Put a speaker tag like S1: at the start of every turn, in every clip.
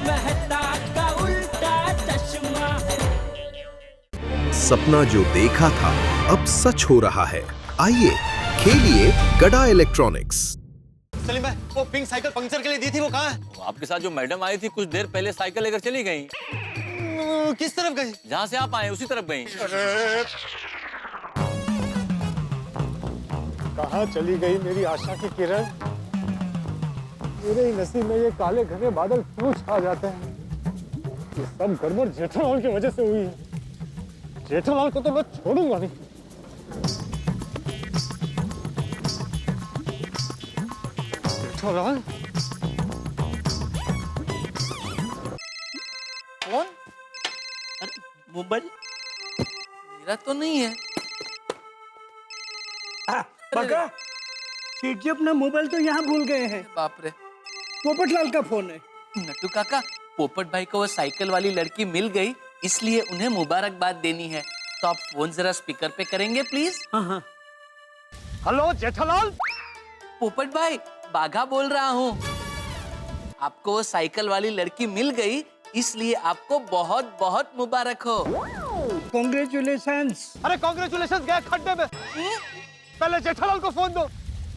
S1: मेहता का उल्टा चश्मा।
S2: सपना जो देखा था अब सच हो रहा है। आइए खेलिए गड़ा इलेक्ट्रॉनिक्स।
S3: सलीम भाई, वो पिंक साइकिल पंक्चर के लिए दी थी, वो कहाँ है?
S4: आपके साथ जो मैडम आई थी कुछ देर पहले साइकिल लेकर चली गई।
S3: किस तरफ गई?
S4: जहाँ से आप आए उसी तरफ गई।
S5: कहाँ चली गई मेरी आशा की किरण? मेरे ही नसीब में ये काले घने बादल क्यों छा जाते हैं? ये सब गड़बड़ जेठालाल की वजह से हुई है। जेठालाल को तो मैं छोड़ूंगा नहीं। जेठालाल?
S6: कौन? अरे मोबाइल मेरा तो नहीं है।
S7: बका, सेठ जी अपना मोबाइल तो यहाँ भूल गए हैं।
S6: बाप रे।
S7: पोपटलाल का फोन है।
S6: नट्टू काका, पोपट भाई को वो साइकिल वाली लड़की मिल गई, इसलिए उन्हें मुबारकबाद देनी है। तो आप फोन जरा स्पीकर पे करेंगे प्लीज।
S7: हाँ।
S5: हेलो जेठालाल?
S6: पोपट भाई, बाघा बोल रहा हूँ। आपको वो साइकिल वाली लड़की मिल गई, इसलिए आपको बहुत बहुत मुबारक हो।
S7: कॉन्ग्रेचुलेशंस।
S5: अरे कॉन्ग्रेचुलेशन गया खड्डे में। पहले जेठालाल को फोन दो।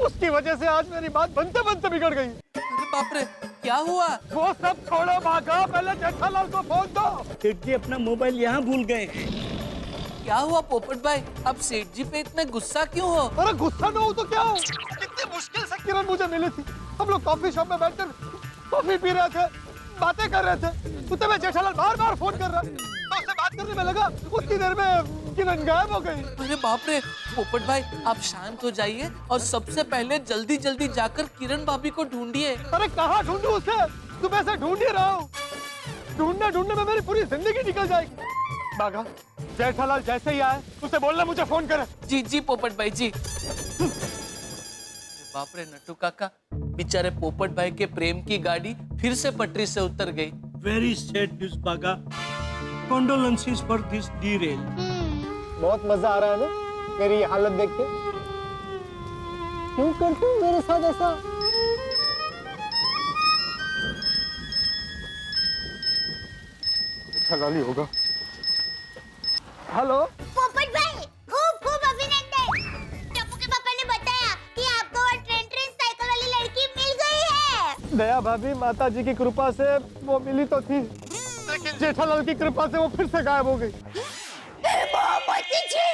S5: उसकी वजह से आज मेरी बात बनते बनते बिगड़ गई।
S6: अरे बाप रे, क्या हुआ?
S5: वो सब छोड़ो भागा, पहले जेठालाल को फोन दो।
S7: सेठ जी अपना मोबाइल यहाँ भूल गए हैं।
S6: क्या हुआ पोपट भाई, अब सेठ जी पे इतना गुस्सा क्यों हो?
S5: अरे गुस्सा ना हो तो क्या हो? कितनी मुश्किल से किरण मुझे मिली थी। हम लोग कॉफी शॉप में बैठकर कॉफी पी रहे थे, बातें कर रहे थे। उतने में जेठालाल बार-बार फोन कर रहा। तो उससे बात करने में लगा, उतनी देर में किरण गायब हो गई।
S6: अरे बाप रे, पोपट भाई आप शांत हो जाइए और सबसे पहले जल्दी जल्दी जाकर किरण भाभी को ढूंढिए।
S5: अरे कहाँ ढूंढूं उसे? सुबह से ढूंढ ही रहा हूँ। ढूंढने ढूंढने में मेरी पूरी जिंदगी निकल जाएगी। बाघा, जेठालाल जैसे ही आए उसे बोलना मुझे फोन करे।
S6: जी जी पोपट भाई जी। बाप रे नट्टू काका, बेचारे पोपट भाई के प्रेम की गाड़ी फिर से पटरी से उतर गई।
S7: वेरी सैड न्यूज़ बागा। Condolences for this derail.
S5: बहुत मजा आ रहा है ना मेरी ये हालत देख के? क्यों करते हो मेरे साथ ऐसा? जेठालाल होगा। हेलो
S8: पोपट भाई, खूब खूब अभिनंदन। टप्पू के पापा ने बताया कि आपको वो ट्रेन साइकिल वाली लड़की मिल गई है।
S5: दया भाभी, माता जी की कृपा से वो मिली तो थी, लेकिन जेठालाल की कृपा से वो फिर से गायब हो गई।
S8: मोती जी,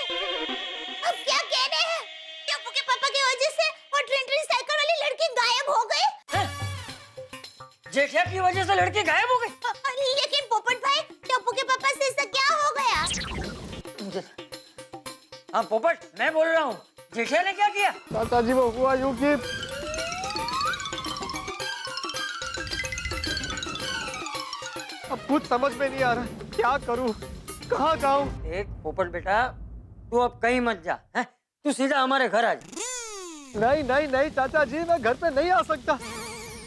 S8: अब क्या कह रहे हैं? टप्पू के पापा की वजह से वो ट्रेन साइकिल वाली लड़की गायब हो गई?
S9: जेठिया की वजह से लड़की गायब हो गई।
S8: लेकिन पोपट भाई, टप्पू के पापा से ऐसा क्या हो गया?
S9: हाँ पोपट, मैं बोल रहा हूँ, जेठिया ने क्या किया?
S5: माता जी वो हुआ यूं कि अब कुछ समझ में नहीं आ रहा, क्या करूं, कहाँ जाऊं?
S9: देख पोपट बेटा, तू अब कहीं मत जा, हैं? तू सीधा हमारे घर आ जा।
S5: नहीं नहीं नहीं चाचा जी, मैं घर पे नहीं आ सकता।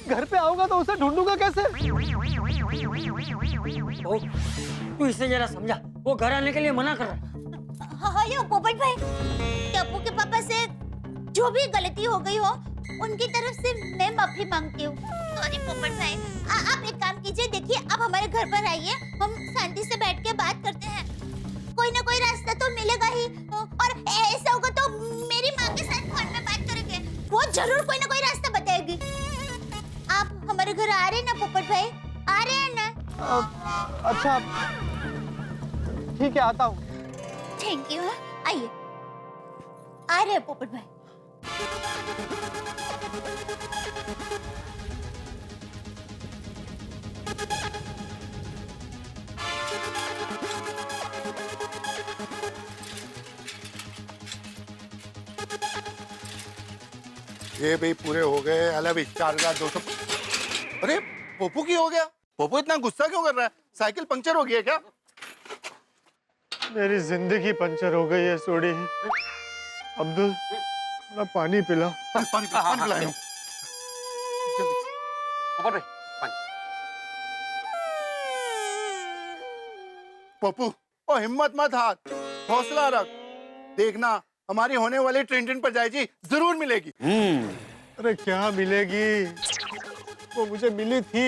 S5: घर पे आऊंगा तो उसे ढूंढूंगा कैसे?
S9: ओ, तू इसे जरा समझा, वो घर आने के लिए मना कर रहा है।
S8: हेलो पोपट भाई, टप्पू के पापा से जो भी गलती हो गई हो, उनकी तरफ से मैं माफी मांगती हूँ। सॉरी पोपट भाई। आप एक काम कीजिए, देखिए आप हमारे घर पर आइए, हम शांति से बैठ के बात करते हैं। कोई ना कोई रास्ता तो मिलेगा ही, और ऐसा होगा तो मेरी माँ के साथ फोन में बात करेंगे, वो जरूर कोई ना कोई रास्ता बताएगी। आप हमारे घर आ रहे हैं ना पोपट भाई? आ रहे हैं ना?
S5: अच्छा ठीक है, आता हूँ।
S8: Thank you. आइए, आ रहे हैं पोपट भाई।
S10: ये भी पूरे हो गए। अलग 4200। अरे पोपू की हो गया? पोपू इतना गुस्सा क्यों कर रहा है? साइकिल पंक्चर हो गया क्या?
S5: मेरी जिंदगी पंचर हो गई है सोडी। अब्दुल, थोड़ा पानी पिला।
S10: पानी पिलाया। पप्पू, ओ हिम्मत मत हार, हौसला रख। देखना हमारी होने वाली ट्रेन पर जाएगी, जरूर मिलेगी।
S5: अरे क्या मिलेगी? वो मुझे मिली थी,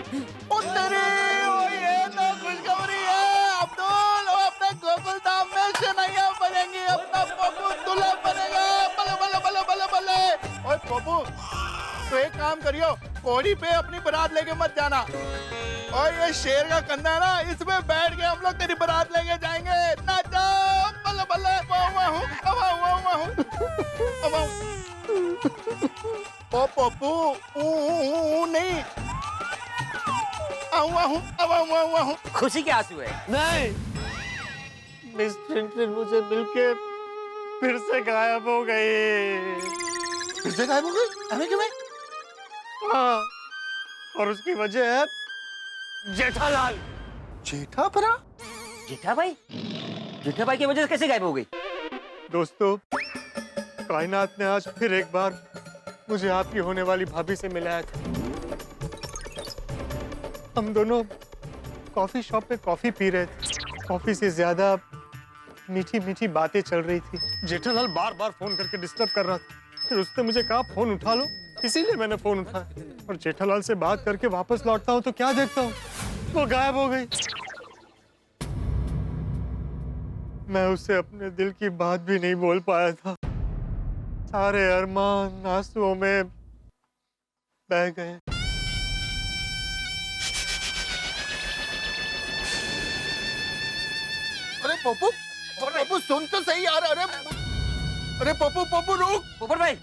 S10: ओ तेरे, ओ ये तो खुशखबरी है अब्दुल, ओ अपने गोकुल धाम में शनैया बनेंगी, अपना पप्पू दूल्हा बनेगा। बल्ले बल्ले बल्ले बल्ले बल्ले। ओए पप्पू, तो एक काम करियो, कोड़ी पे अपनी बारात लेके मत जाना। और ये शेर का कंधा है ना, इसमें बैठ के हम लोग तेरी बारात लेके जाएंगे। नाचो बल्ले बल्ले, हुआ हूँ ओ पप्पू, नहीं हुआ हूँ।
S9: खुशी के आंसू है।
S5: नहीं, मिस टिन मुझे मिलके फिर से गायब हो गई।
S10: फिर से गायब हो गई? हमें क्यों?
S5: हाँ, और उसकी वजह है जेठालाल।
S10: जेठा परा?
S9: जेठा भाई की वजह से कैसे गायब हो गई?
S5: दोस्तों, कायनात ने आज फिर एक बार मुझे आपकी होने वाली भाभी से मिलाया था। हम दोनों कॉफी शॉप पे कॉफी पी रहे थे। कॉफी से ज्यादा मीठी मीठी बातें चल रही थी। जेठालाल बार बार फोन करके डिस्टर्ब कर रहा था। फिर उसने मुझे कहा फोन उठा लो, इसीलिए मैंने फोन उठाया। और जेठालाल से बात करके वापस लौटता हूँ तो क्या देखता हूँ, वो गायब हो गई। मैं उससे अपने दिल की बात भी नहीं बोल पाया था। सारे अरमान आंसुओं में बह गए।
S10: अरे पप्पू सुन तो सही यार। अरे पप्पू रुक।
S9: पोपट भाई,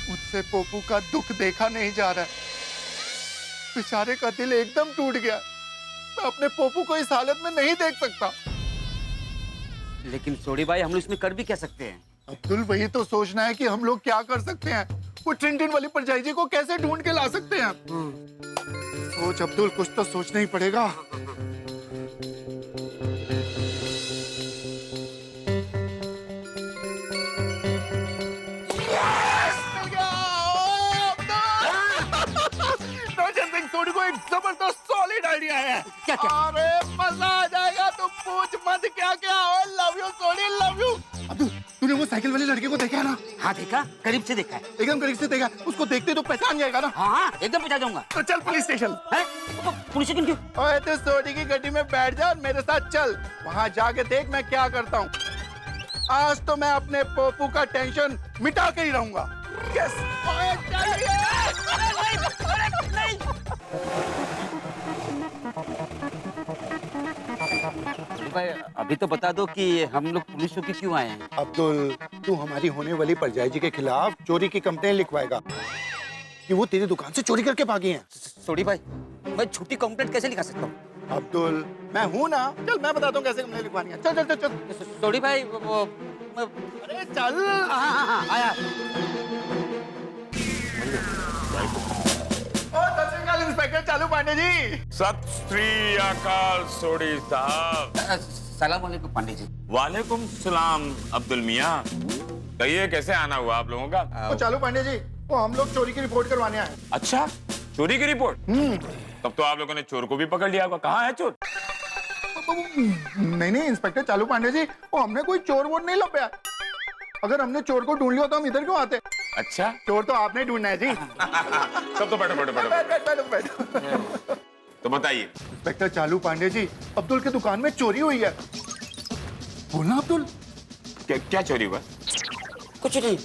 S10: मुझसे पप्पू का दुख देखा नहीं जा रहा है। बेचारे का दिल एकदम टूट गया। मैं अपने पप्पू को इस हालत में नहीं देख सकता।
S9: लेकिन सोडी भाई, हम लोग इसमें कर भी क्या सकते हैं?
S10: अब्दुल, वही तो सोचना है कि हम लोग क्या कर सकते हैं। वो टिन वाली परजाई जी को कैसे ढूंढ के ला सकते हैं। सोच अब्दुल, कुछ तो सोचना ही पड़ेगा। सोडी को एक जबरदस्त सॉलिड आइडिया है।
S9: क्या?
S10: अरे मजा आ जाएगा, तुम पूछ मत क्या। Love you Sodhi, love you. Abdul, तूने वो साइकिल वाले लड़के को देखा है ना?
S9: हाँ देखा, करीब से देखा है।
S10: एकदम करीब से देखा। उसको देखते तो पहचान जाएगा ना?
S9: हाँ एकदम पहचान जाऊंगा।
S10: तो चल पुलिस स्टेशन।
S9: पुलिस स्टेशन क्यों?
S10: ओए, तो सोडी की गड्डी में बैठ जा और मेरे साथ चल। वहाँ जाके देख मैं क्या करता हूँ। आज तो मैं अपने पप्पू का टेंशन मिटा के ही रहूंगा। यस। ओए चलिए।
S9: भाई, अभी तो बता दो कि हम लोग पुलिस चौकी क्यों आए हैं?
S10: अब्दुल, तू हमारी होने वाली परजाई जी के खिलाफ चोरी की कंप्लेन लिखवाएगा कि वो तेरी दुकान से चोरी करके भागी हैं।
S9: सोडी भाई, मैं झूठी कंप्लेंट कैसे लिखा सकता हूँ?
S10: अब्दुल, मैं हूँ ना। चल मैं बताता हूँ कैसे कंप्लेन लिखवानी है। चल चल चल चल।
S9: सोडी भाई,
S10: अरे चल।
S9: हाँ, आया।
S10: इंस्पेक्टर चालू पांडे जी।
S11: सत श्री अकाल सोडी साहब।
S9: सलाम वालेकुम पांडे जी।
S11: वालेकुम सलाम अब्दुल मियाँ। कहिए कैसे आना हुआ आप लोगों का?
S10: वो चालू पांडे जी, वो हम लोग चोरी की रिपोर्ट करवाने आए।
S11: अच्छा, चोरी की रिपोर्ट? तब तो आप लोगों ने चोर को भी पकड़ लिया होगा। कहाँ है चोर?
S10: नहीं इंस्पेक्टर चालू पांडे जी, वो हमने कोई चोर वोर नहीं लपया। अगर हमने चोर को ढूंढ लिया तो हम इधर क्यों आते?
S11: अच्छा,
S10: चोर तो आपने ढूंढना है जी।
S11: तब तो बैठो। तो बताइए।
S10: इंस्पेक्टर चालू पांडे जी, अब्दुल के दुकान में चोरी हुई है। बोलना अब्दुल।
S11: क्या चोरी हुआ?
S9: कुछ नहीं।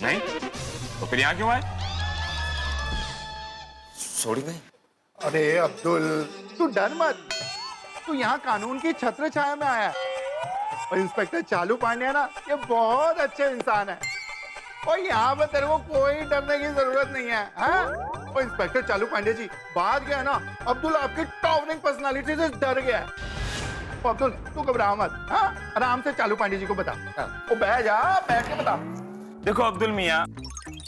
S11: नहीं? तो फिर यहाँ क्यों आए?
S9: सोडी भाई।
S10: अरे अब्दुल, तू डर मत। तू यहाँ कानून की छत्र छाया में आया है। और इंस्पेक्टर चालू पांडे है ना, ये बहुत अच्छे इंसान है। और यहाँ पर तेरे को कोई डरने की जरूरत नहीं है। हाँ? और इंस्पेक्टर चालू पांडे जी, बात क्या है ना, अब्दुल आपकी टॉवरिंग पर्सनालिटी से डर गया है। तो अब्दुल, तू घबरा मत। हाँ? आराम से चालू पांडे जी को बता। वो बैठ जा, बैठ के बता।
S11: देखो अब्दुल मियाँ,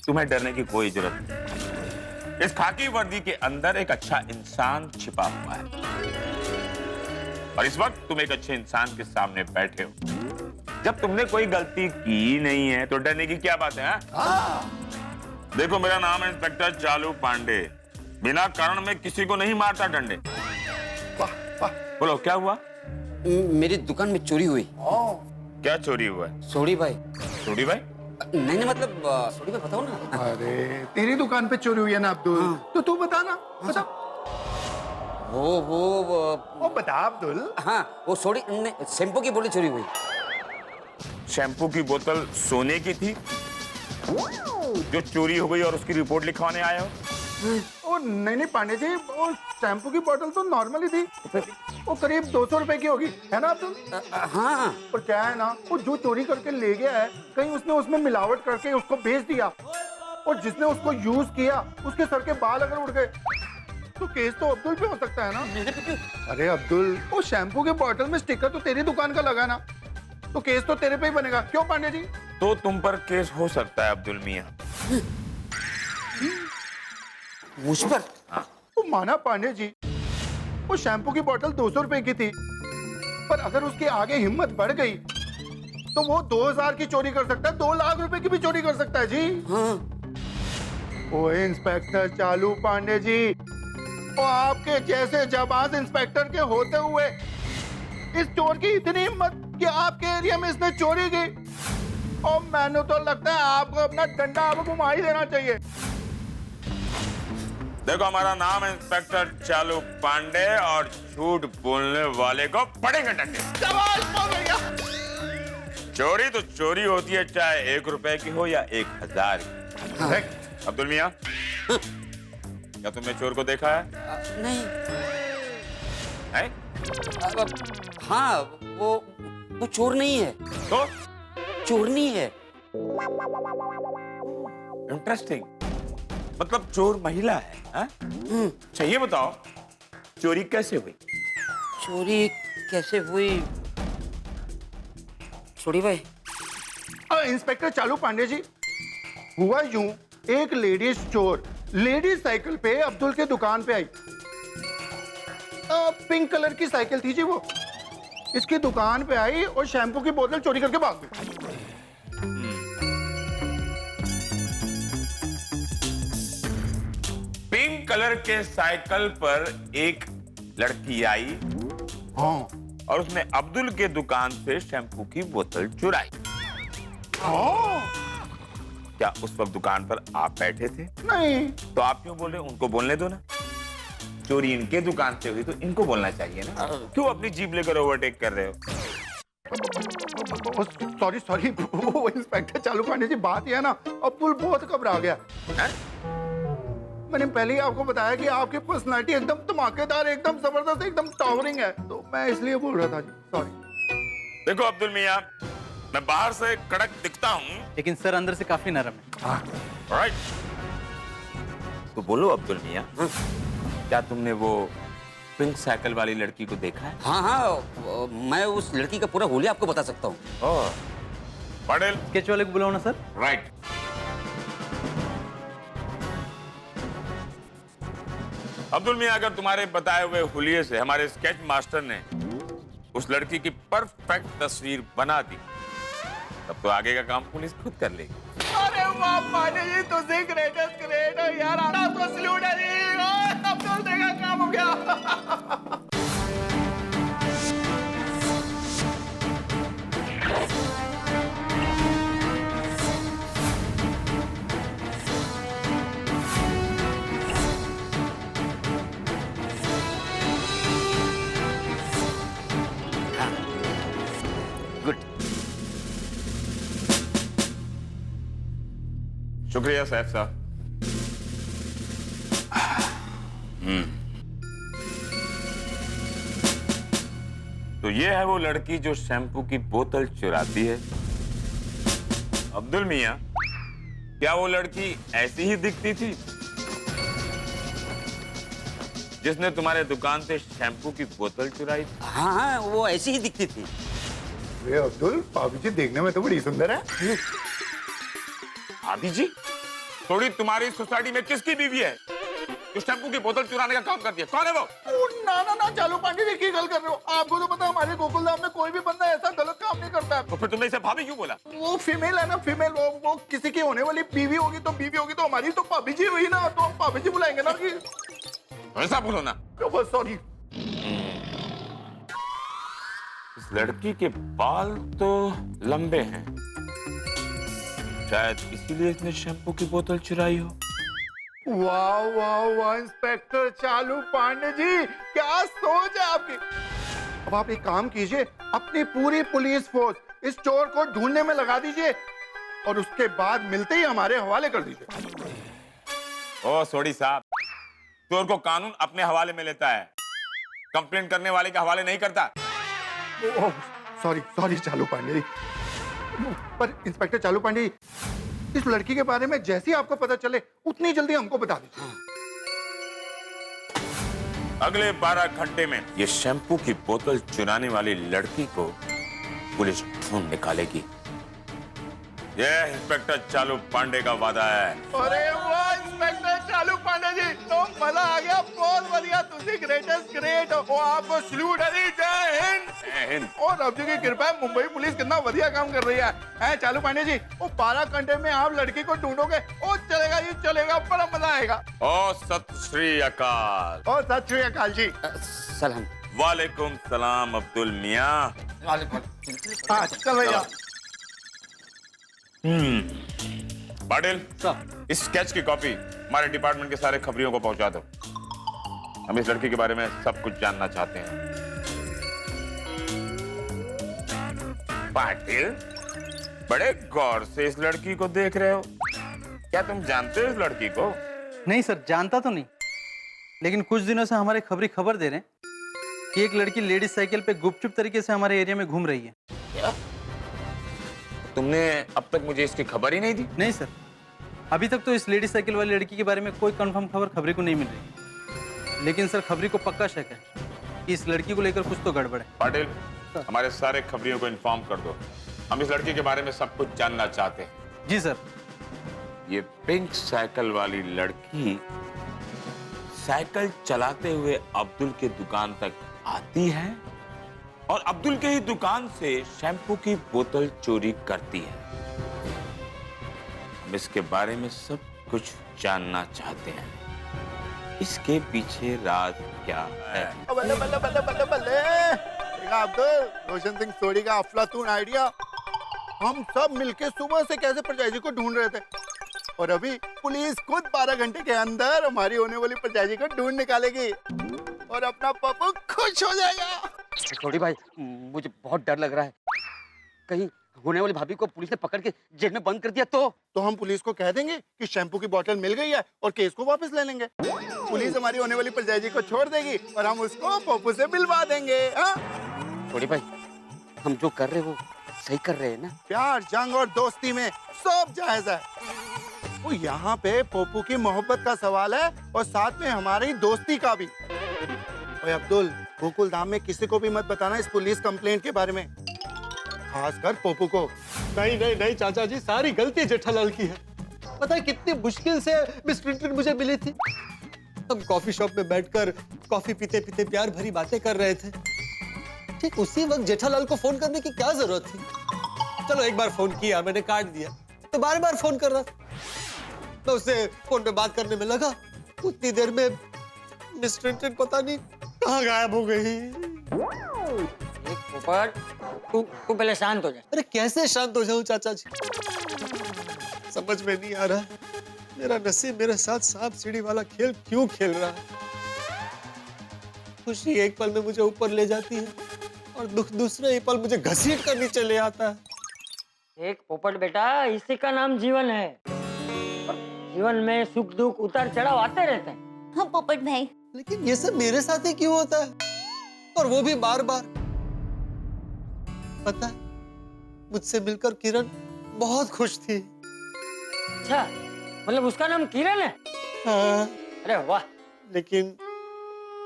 S11: तुम्हें डरने की कोई जरूरत नहीं। इस खाकी वर्दी के अंदर एक अच्छा इंसान छिपा हुआ है। और इस वक्त तुम एक अच्छे इंसान के सामने बैठे हो। जब तुमने कोई गलती की नहीं है तो डरने की क्या बात है? देखो, मेरा नाम है इंस्पेक्टर चालू पांडे। बिना कारण में किसी को नहीं मारता डंडे। बोलो क्या हुआ?
S9: मेरी दुकान में चोरी हुई।
S11: क्या चोरी हुआ है?
S9: सोडी भाई।
S11: सोडी भाई?
S9: नहीं नहीं मतलब सॉरी मैं बताओ ना।
S10: अरे तेरी दुकान पे चोरी हुई है ना अब्दुल, तो तू बता ना, बता।
S9: वो
S10: बता अब्दुल।
S9: हाँ वो सॉरी शैम्पू की बोतल चोरी हुई।
S11: शैम्पू की बोतल सोने की थी जो चोरी हो गई और उसकी रिपोर्ट लिखवाने आए हो?
S10: ओ नहीं पांडे जी, वो शैम्पू की बोतल तो नॉर्मल ही थी, वो करीब 200 रुपए की होगी, है ना अब्दुल?
S9: हाँ।
S10: और क्या है ना, वो जो चोरी करके ले गया है कहीं उसने उसमें मिलावट करके उसको बेच दिया, और जिसने उसको यूज किया उसके सर के बाल अगर उड़ गए तो केस तो अब्दुल पे हो सकता है ना। अरे अब्दुल, वो शैम्पू की बोतल में स्टिकर तो तेरी दुकान का लगा ना, तो केस तो तेरे पे ही बनेगा, क्यों पांडे जी?
S11: तो तुम पर केस हो सकता है अब्दुल मियां।
S9: मुझ पर?
S10: वो माना पांडे जी, वो शैम्पू की बोतल 200 रुपए की थी, पर अगर उसके आगे हिम्मत बढ़ गई तो वो 2000 की चोरी कर सकता है, 2 लाख रुपए की भी चोरी कर सकता है जी।
S9: हाँ।
S10: ओए इंस्पेक्टर चालू पांडे जी, वो आपके जैसे जाबाज इंस्पेक्टर के होते हुए इस चोर की इतनी हिम्मत कि आपके एरिया में इसने चोरी की, और मैंने तो लगता है आपको अपना डंडा आपको घुमा ही देना चाहिए।
S11: देखो हमारा नाम है इंस्पेक्टर चालू पांडे और झूठ बोलने वाले को पड़ेंगे डंडे। चोरी तो चोरी होती है, चाहे 1 रुपए की हो या 1000 की। अब्दुल मियां, क्या तुमने चोर को देखा है?
S9: नहीं।
S11: है?
S9: हाँ वो चोर नहीं है।
S11: तो
S9: चोरनी है।
S11: इंटरेस्टिंग, मतलब चोर महिला है? अच्छा ये बताओ, चोरी कैसे हुई?
S9: चोरी कैसे हुई? छोड़ी भाई।
S10: इंस्पेक्टर चालू पांडे जी, हुआ यूं, एक लेडीज चोर लेडीज साइकिल पे अब्दुल के दुकान पे आई। पिंक कलर की साइकिल थी जी, वो इसकी दुकान पे आई और शैम्पू की बोतल चोरी करके भाग गई।
S11: पिंक कलर के साइकिल पर एक लड़की आई,
S10: हाँ,
S11: और उसने अब्दुल के दुकान से शैम्पू की बोतल चुराई। क्या उस वक्त दुकान पर आप बैठे थे?
S10: नहीं।
S11: तो आप क्यों बोल रहे हो? उनको बोलने दो ना, चोरी इनके दुकान से हुई तो इनको बोलना चाहिए ना। क्यों अपनी जीप लेकर ओवरटेक कर रहे हो?
S10: सॉरी वो इंस्पेक्टर चालू पांडे जी, बात यह है ना, अब्दुल बहुत घबरा गया। मैंने पहले ही आपको बताया कि आपकी पर्सनालिटी एकदम धमाकेदार, एकदम जबरदस्त, एकदम टावरिंग है, तो मैं इसलिए बोल रहा था जी, सॉरी।
S11: देखो अब्दुल मियां, मैं बाहर से कड़क दिखता हूँ,
S6: लेकिन सर अंदर से काफी नरम है।
S11: राइट? तो बोलो अब्दुल मियां, क्या तुमने वो पिंक साइकिल वाली लड़की को देखा है?
S9: हाँ, मैं उस लड़की का पूरा हुलिया आपको बता सकता हूँ।
S11: पटेल,
S6: स्केच वाले को बुलाओ ना सर।
S11: राइट। अब्दुल मियां, अगर तुम्हारे बताए हुए हुलिये से हमारे स्केच मास्टर ने उस लड़की की परफेक्ट तस्वीर बना दी, तब तो आगे का काम पुलिस खुद कर लेगी।
S10: अरे वाह पांडे जी, तो ग्रेटेस्ट ग्रेट है यार, आपको सैल्यूट है जी, अब्दुल देखा काम हो गया।
S11: शुक्रिया साहब साहब। तो ये है वो लड़की जो शैम्पू की बोतल चुराती है। अब्दुल मियां, क्या वो लड़की ऐसी ही दिखती थी जिसने तुम्हारे दुकान से शैम्पू की बोतल चुराई थी?
S9: हाँ, वो ऐसी ही दिखती थी।
S10: अरे अब्दुल, भाभी जी देखने में तो बड़ी सुंदर है।
S11: भाभी जी? थोड़ी तुम्हारी सोसाइटी में किसकी बीवी है जो शैम्पू की बोतल चुराने का काम करती है? कौन है वो?
S10: ना चालू पांडे जी, की गल कर रहे हो? आपको तो पता है हमारे गोकुलधाम में कोई भी बंदा ऐसा गलत काम नहीं करता है।
S11: तो फिर तुमने इसे भाभी क्यों बोला?
S10: वो फीमेल है ना, फीमेल, वो किसी की होने वाली बीवी होगी तो हमारी तो भाभी जी हुई ना, तो भाभी जी बुलाएंगे ना कि।
S11: ऐसा बोलो ना।
S10: सॉरी।
S11: इस लड़की के बाल तो लंबे हैं, शायद इसीलिए इसने शैम्पू की बोतल चुराई हो।
S10: वाह वाह वाह इंस्पेक्टर चालू पांडे जी, क्या सोच है आपकी। अब आप एक काम कीजिए, अपनी पूरी पुलिस फोर्स इस चोर को ढूंढने में लगा दीजिए और उसके बाद मिलते ही हमारे हवाले कर दीजिए।
S11: ओ सोडी साहब, चोर को कानून अपने हवाले में लेता है, कंप्लेन करने वाले के हवाले नहीं करता।
S10: सॉरी सॉरी चालू पांडे जी। पर इंस्पेक्टर चालू पांडे जी, इस लड़की के बारे में जैसे ही आपको पता चले उतनी जल्दी हमको बता दीजिए।
S11: अगले 12 घंटे में ये शैम्पू की बोतल चुराने वाली लड़की को पुलिस ढूंढ निकालेगी। यह इंस्पेक्टर चालू पांडे का वादा है।
S10: अरे वाह इंस्पेक्टर चालू पांडे जी, तो मजा आ गया, बहुत बढ़िया, तुझे ग्रेटेस्ट ग्रेट हो, आपको सल्यूट है। जय हिंद।
S11: जय हिंद।
S10: और रब जी की कृपा है, मुंबई पुलिस कितना बढ़िया काम कर रही है चालू पांडे जी। वो 12 घंटे में आप लड़की को ढूंढोगे, ओ चलेगा जी चलेगा, बड़ा मजा आएगा।
S11: ओ सत श्री अकाल।
S10: और सत श्री अकाल जी।
S9: सलाम।
S11: वालेकुम सलाम अब्दुल मियाँ।
S10: हाँ चल भैया।
S11: पाटिल, इस स्केच की कॉपी हमारे डिपार्टमेंट के सारे खबरियों को पहुंचा दो। हम इस लड़की के बारे में सब कुछ जानना चाहते हैं। पाटिल, बड़े गौर से इस लड़की को देख रहे हो, क्या तुम जानते हो इस लड़की को?
S12: नहीं सर, जानता तो नहीं, लेकिन कुछ दिनों से हमारे खबरी खबर दे रहे हैं कि एक लड़की लेडीज साइकिल पे गुपचुप तरीके से हमारे एरिया में घूम रही है।
S11: क्या? तुमने अब तक मुझे इसकी खबर ही नहीं दी?
S12: नहीं सर, अभी तक तो इस लेडीज साइकिल वाली लड़की के बारे में कोई कंफर्म खबर खबरी को नहीं मिल रही, लेकिन सर खबरी को पक्का शक है कि इस लड़की को लेकर कुछ तो गड़बड़ है।
S11: पाटिल, हमारे सारे खबरियों को इन्फॉर्म कर दो, हम इस लड़की के बारे में सब कुछ जानना चाहते हैं।
S12: जी सर।
S11: ये पिंक साइकिल वाली लड़की साइकिल चलाते हुए अब्दुल के दुकान तक आती है और अब्दुल के ही दुकान से शैम्पू की बोतल चोरी करती है। हम इसके बारे में सब कुछ जानना चाहते हैं, इसके पीछे राज क्या है?
S10: बल्ले बल्ले बल्ले बल्ले बल्ले, अब्दुल, रोशन सिंह सोडी का अफलातून आइडिया। हम सब मिलके सुबह से कैसे परजाई को ढूंढ रहे थे और अभी पुलिस खुद 12 घंटे के अंदर हमारी होने वाली परजाई को ढूंढ निकालेगी और अपना पप्पू खुश हो जाएगा।
S9: छोटी भाई, मुझे बहुत डर लग रहा है, कहीं होने वाली भाभी को पुलिस ने पकड़ के जेल में बंद कर दिया तो
S10: हम पुलिस को कह देंगे कि शैम्पू की बोतल मिल गई है और केस को वापस ले लेंगे। पुलिस हमारी होने वाली परजाई जी को छोड़ देगी और हम उसको पप्पू से मिलवा देंगे।
S9: छोटी भाई, हम जो कर रहे हैं वो सही कर रहे हैं ना?
S10: प्यार, जंग और दोस्ती में सब जायज है। वो यहाँ पे पप्पू की मोहब्बत का सवाल है और साथ में हमारी दोस्ती का भी। ओए अब्दुल, गोकुल धाम में किसी को भी मत बताना इस पुलिस कंप्लेंट के बारे में, खासकर पप्पू को।
S5: नहीं नहीं नहीं चाचा जी, सारी गलती जेठालाल की है। पता है कितनी मुश्किल से मिस ट्रिंटन मुझे मिली थी। हम कॉफी शॉप में बैठकर कॉफी पीते पीते प्यार भरी बातें कर रहे थे। ठीक उसी वक्त जेठालाल को फोन करने की क्या जरूरत थी? चलो एक बार फोन किया, मैंने काट दिया, तो बार बार फोन कर रहा था। मैं उससे फोन पे बात करने में लगा, उतनी देर में मिस ट्रिंटन पता नहीं कहाँ गायब हो गई।
S9: तू पहले शांत हो जा।
S5: अरे कैसे शांत हो जाऊं चाचा जी, समझ में नहीं आ रहा मेरा नसीब मेरे साथ सांप सीढ़ी वाला खेल क्यों खेल रहा है। खुशी एक पल में मुझे ऊपर ले जाती है और दुख दूसरे ही पल मुझे घसीट कर नीचे ले आता है।
S9: एक पोपट बेटा, इसी का नाम जीवन है। जीवन में सुख दुख उतार चढ़ाव आते रहते हैं।
S8: हाँ पोपट भाई,
S5: लेकिन ये सब मेरे साथ ही क्यों होता है, और वो भी बार बार? पता है, मुझसे मिलकर किरण बहुत खुश थी।
S9: अच्छा, मतलब उसका नाम किरण है?
S5: हाँ।
S9: अरे वाह।
S5: लेकिन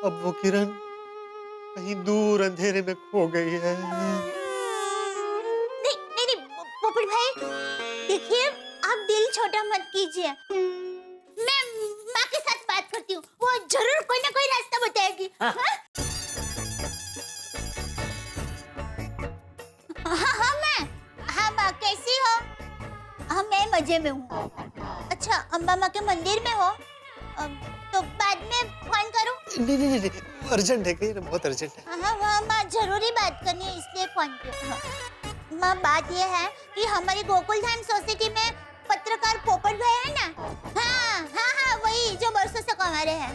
S5: अब वो किरण कहीं दूर अंधेरे में खो गई है।
S8: नहीं नहीं नहीं पोपट भाई, देखिए आप दिल छोटा मत कीजिए। मैं माँ के साथ बात करती हूँ, वो जरूर कोई ना कोई रास्ता बताएगी। हाँ हाँ माँ, कैसी हो? हाँ मैं मजे में हूँ। अच्छा, अम्बा माँ के मंदिर में हो? तो बाद में फोन करूँ?
S5: नहीं नहीं नहीं, अर्जेंट है, कहीं बहुत अर्जेंट है।
S8: हाँ माँ, जरूरी बात करनी है इसलिए फोन किया। माँ बात ये है कि हमारी गोकुल धाम सोसाइटी में पत्रकार पोपट भाई है ना? हाँ हाँ हाँ, वही जो बरसों से कमा रहे हैं।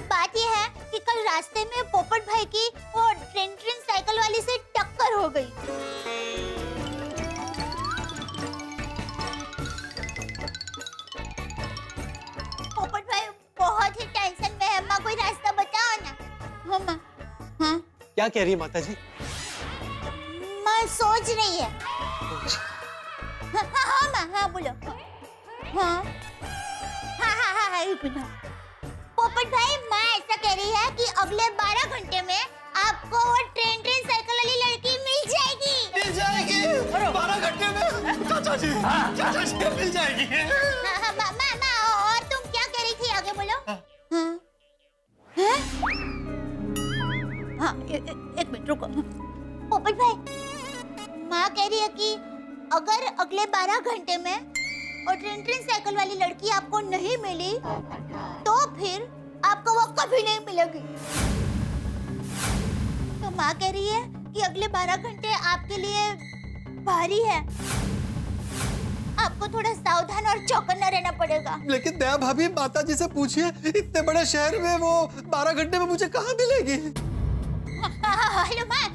S8: बात ये है कि कल रास्ते में पोपट भाई की वो ट्रेन साइकिल वाली से टक्कर हो गई। पोपट भाई बहुत ही टेंशन में है, माँ कोई रास्ता बताओ ना। हाँ माँ। हाँ
S3: क्या कह रही है माता जी?
S8: माँ सोच रही है। हाँ हाँ माँ, हाँ बोलो। हाँ हाँ हाँ हाँ हाँ, एक मिनट। पोपट भाई, माँ ऐसा कह रही है कि अगले 12 घंटे में आपको वो ट्रेन साइकिल वाली लड़की मिल जाएगी।
S3: मिल जाएगी? 12 घंटे में? चाचा जी, चाचा जी मिल जाएगी।
S8: हाँ हाँ माँ, और तुम क्या कह रही थी, आगे बोलो। हाँ हाँ हाँ, एक मिनट रुको। पोपट भाई, माँ कह रही है कि अगर अगले 12 घंटे में और ट्रेन साइकिल वाली लड़की आपको नहीं मिली तो फिर आपको वो कभी नहीं मिलेगी। तो माँ कह रही है कि अगले 12 घंटे आपके लिए भारी है, आपको थोड़ा सावधान और चौकन्ना रहना पड़ेगा।
S3: लेकिन दया भाभी, माता जी से पूछिए, इतने बड़े शहर में वो 12 घंटे में मुझे कहाँ मिलेगी?
S8: हेलो माँ,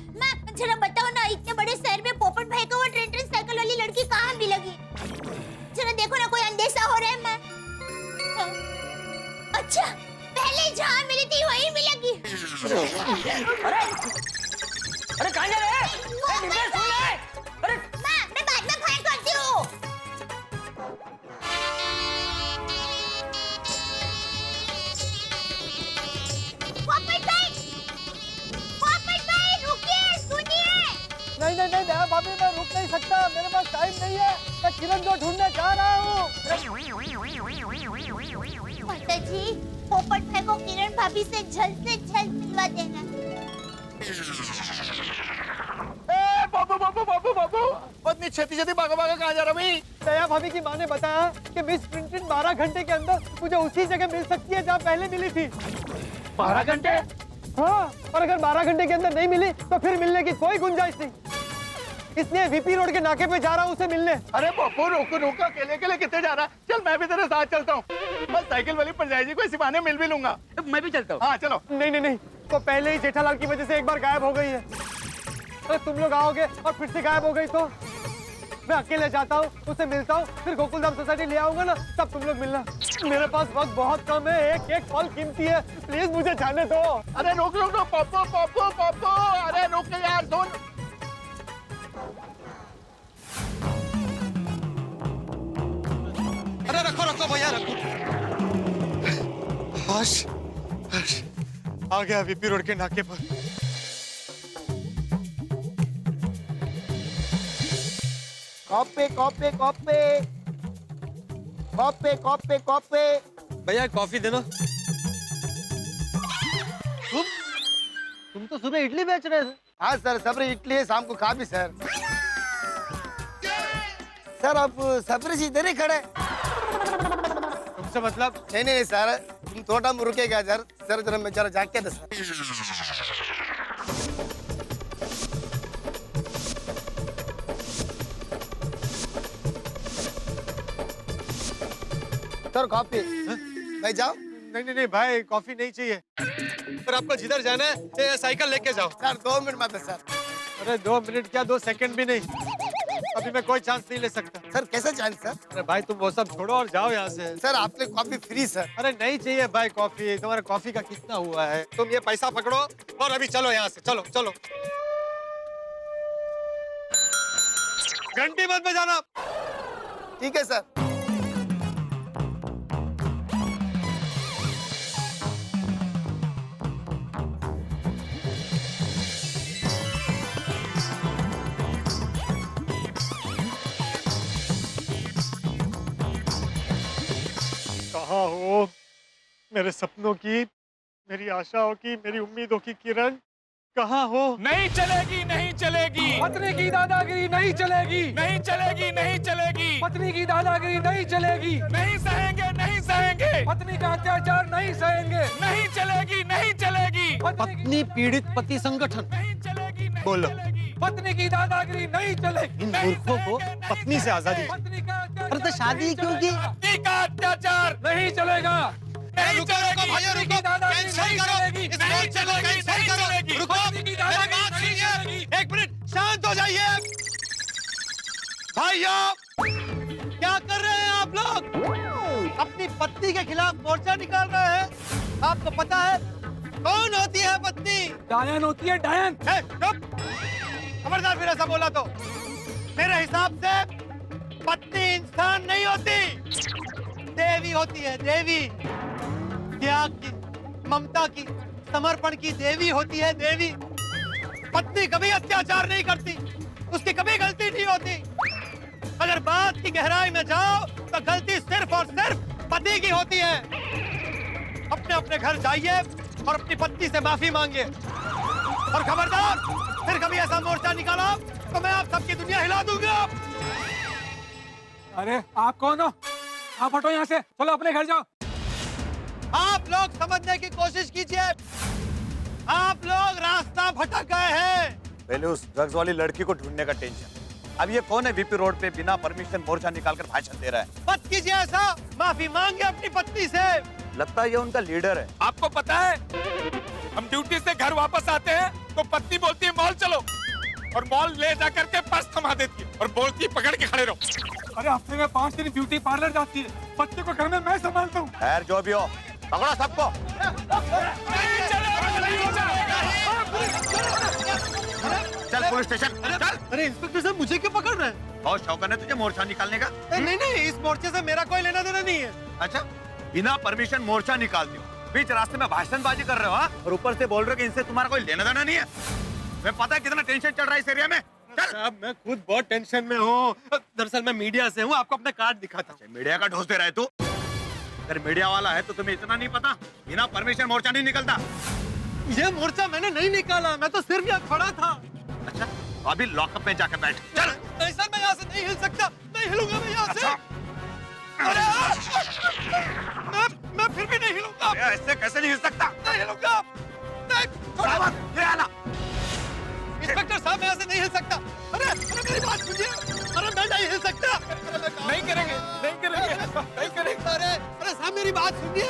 S8: जरा बताओ ना, इतने बड़े शहर में पोपट भाई को वो ट्रेन साइकिल वाली लड़की कहाँ मिलेगी? जरा देखो ना, कोई अंदेशा हो रहा है माँ? अच्छा, पहले जहाँ मिली थी वहीं मिलेगी।
S9: अरे कहाँ जा रहे हैं?
S8: अरे माँ, मैं बाद में फोन करती हूँ। पोपट भाई रुकिए, सुनिए।
S5: नहीं नहीं नहीं दया भाभी, मैं रुक नहीं सकता, मेरे पास टाइम नहीं है। मैं किरण को ढूंढने जा रहा हूँ।
S8: माता जी, पोपट भाई को किरण भाभी से जल्द मिलवा देना।
S5: बाबू बाबू बाबू बाबू, पत्नी छेती छेती भागा भागा कहाँ जा रहा भाई? दया भाभी की माँ ने बताया कि मिस प्रिंटिन 12 घंटे के अंदर मुझे उसी जगह मिल सकती है जहाँ पहले मिली थी।
S9: 12 घंटे?
S5: हाँ, और अगर 12 घंटे के अंदर नहीं मिली तो फिर मिलने की कोई गुंजाइश नहीं। इसलिए वीपी रोड के नाके पे जा रहा हूँ उसे मिलने। अरे पप्पू, रुको, अकेले कितने जा रहा है? चल मैं भी तेरे साथ चलता हूँ। बस साइकिल वाली पड़ जाएगी, कोई सिवाने मिल भी लूंगा।
S9: मैं भी चलता हूँ।
S5: हाँ चलो। नहीं, तो पहले ही जेठालाल की वजह से एक बार गायब हो गई है। अरे तुम लोग आओगे और फिर से गायब हो गई तो मैं अकेले जाता हूँ, उसे मिलता हूँ, फिर गोकुलधाम सोसाइटी ले आऊंगा ना, तब तुम लोग मिलना। मेरे पास वक्त बहुत कम है, एक पल कीमती है, प्लीज मुझे जाने दो। अरे रोक पप्पू, अरे रुक यार, सुन।
S3: अरे रखो भैया, रखो। हर्ष, आ गया वीपी रोड के नाके पर।
S5: कॉपे।
S3: भैया कॉफी देना।
S5: तुम तो सुबह इडली बेच रहे थे।
S10: हाँ सर, सबरी इडली है, शाम को खा भी सर। सर आप सबरी से इधर ही खड़े?
S5: तुमसे मतलब?
S10: नहीं सर, तुम थोड़ा रुकेगा सर जरा मैं जरा जाके दे सर। कॉफी भाई, जाओ।
S5: नहीं भाई, कॉफी नहीं चाहिए।
S3: पर आपको जिधर जाना है साइकिल लेके जाओ।
S10: सर 2 मिनट बाद सर।
S5: अरे 2 मिनट क्या, 2 सेकंड भी नहीं। अभी मैं कोई चांस नहीं ले सकता।
S10: सर कैसा चांस सर?
S5: अरे भाई तुम वो सब छोड़ो और जाओ यहाँ से।
S10: सर आपने कॉफी फ्री सर।
S5: अरे नहीं चाहिए भाई कॉफी, तुम्हारा कॉफी का कितना हुआ है? तुम ये पैसा पकड़ो और अभी चलो यहाँ से, चलो। घंटी मत बजाना।
S10: ठीक है सर।
S5: कहाँ हो मेरे सपनों की, मेरी आशाओं की, मेरी उम्मीदों की किरण? कहाँ हो?
S11: नहीं चलेगी, नहीं चलेगी।
S5: पत्नी की दादागिरी नहीं चलेगी।
S11: नहीं चलेगी, नहीं चलेगी।
S5: पत्नी की दादागिरी नहीं चलेगी।
S11: नहीं सहेंगे, नहीं सहेंगे।
S5: पत्नी का अत्याचार नहीं सहेंगे।
S11: नहीं चलेगी, नहीं चलेगी।
S3: पत्नी पीड़ित पति संगठन।
S11: नहीं चलेगी, नहीं
S3: बोलो।
S11: चलेगी।
S5: पत्नी की दादागिरी नहीं चलेगी।
S3: इन मूर्खों को पत्नी से आजादी।
S5: पत्नी का अरे तो शादी क्यों की?
S11: अत्याचार नहीं चलेगा, नहीं चलेगी।
S3: भैया रुको, कैंसिल करो इस मोर्चे को, कैंसिल करो। रुको, मेरी बात सुनिए, एक मिनट शांत हो जाइए। भैया
S5: क्या कर रहे हैं आप लोग? अपनी पत्नी के खिलाफ मोर्चा निकाल रहे हैं। आपको पता है कौन होती है पत्नी?
S7: डायन होती है, डायन।
S5: चुप! खबरदार फिर ऐसा बोला तो मेरे हिसाब से पत्नी इंसान नहीं होती, देवी होती है, देवी। त्याग की, ममता की, समर्पण की देवी होती है, देवी। पत्नी कभी अत्याचार नहीं करती, उसकी कभी गलती नहीं होती। अगर बात की गहराई में जाओ तो गलती सिर्फ और सिर्फ पति की होती है। अपने अपने घर जाइए और अपनी पत्नी से माफी मांगिए। और खबरदार फिर कभी ऐसा मोर्चा निकाला तो मैं आप सबकी दुनिया हिला दूंगा।
S7: अरे आप कौन हो? आप हटो यहाँ से, चलो अपने घर जाओ।
S5: आप लोग समझने की कोशिश कीजिए, आप लोग रास्ता भटक गए हैं।
S3: पहले उस ड्रग्स वाली लड़की को ढूंढने का टेंशन, अब ये कौन है वीपी रोड पे बिना परमिशन मोर्चा निकालकर भाषण दे रहा है?
S5: मत कीजिए ऐसा, माफी मांगिए अपनी पत्नी से।
S3: लगता है ये उनका लीडर है।
S11: आपको पता है, हम ड्यूटी से घर वापस आते हैं तो पत्नी बोलती है मॉल चलो, और मॉल ले जाकर के पर्स थमा देती है और बोलती है पकड़ के खड़े रहो।
S7: अरे हफ्ते में 5 दिन ब्यूटी पार्लर जाती है, बच्चे को घर में मैं संभालता हूँ।
S3: खैर जो भी हो, पकड़ो सबको। चल पुलिस स्टेशन चल।
S5: अरे इंस्पेक्टर साहब मुझे क्यों पकड़ रहे हैं?
S3: बहुत शौक है तुझे मोर्चा निकालने का?
S5: नहीं नहीं, इस मोर्चे से मेरा कोई लेना देना नहीं है।
S3: अच्छा, बिना परमिशन मोर्चा निकालते हो, बीच रास्ते में भाषणबाजी कर रहे हो, हाँ? और ऊपर से बोल रहे हो कि इनसे तुम्हारा कोई लेना देना नहीं है। मैं पता है कितना टेंशन चल रहा है इस एरिया में।
S5: साहब मैं खुद बहुत टेंशन में हूँ। दरअसल मैं मीडिया से हूँ, आपको अपना कार्ड दिखाता हूँ।
S3: मीडिया का ढोस दे रहा है तू? अगर मीडिया वाला है तो तुम्हें इतना नहीं पता, बिना परमिशन मोर्चा नहीं निकलता।
S5: ये मोर्चा मैंने नहीं निकाला, मैं तो सिर्फ यहाँ खड़ा था।
S3: अच्छा, अभी लॉकअप में जाकर बैठ। चल।
S5: नहीं सर, मैं यहाँ से नहीं हिल सकता, नहीं हिलूंगा मैं यहाँ से। अरे मैं फिर भी नहीं हिलूंगा।
S3: ऐसे कैसे नहीं हिल सकता?
S5: नहीं हिलूंगा। इंस्पेक्टर साहब मैं यहाँ से नहीं हिल सकता। अरे मेरी बात सुनिए। अरे मैं नहीं हिल सकता।
S11: नहीं करेंगे, नहीं करेंगे, नहीं करेंगे।
S5: अरे साहब मेरी बात सुनिए।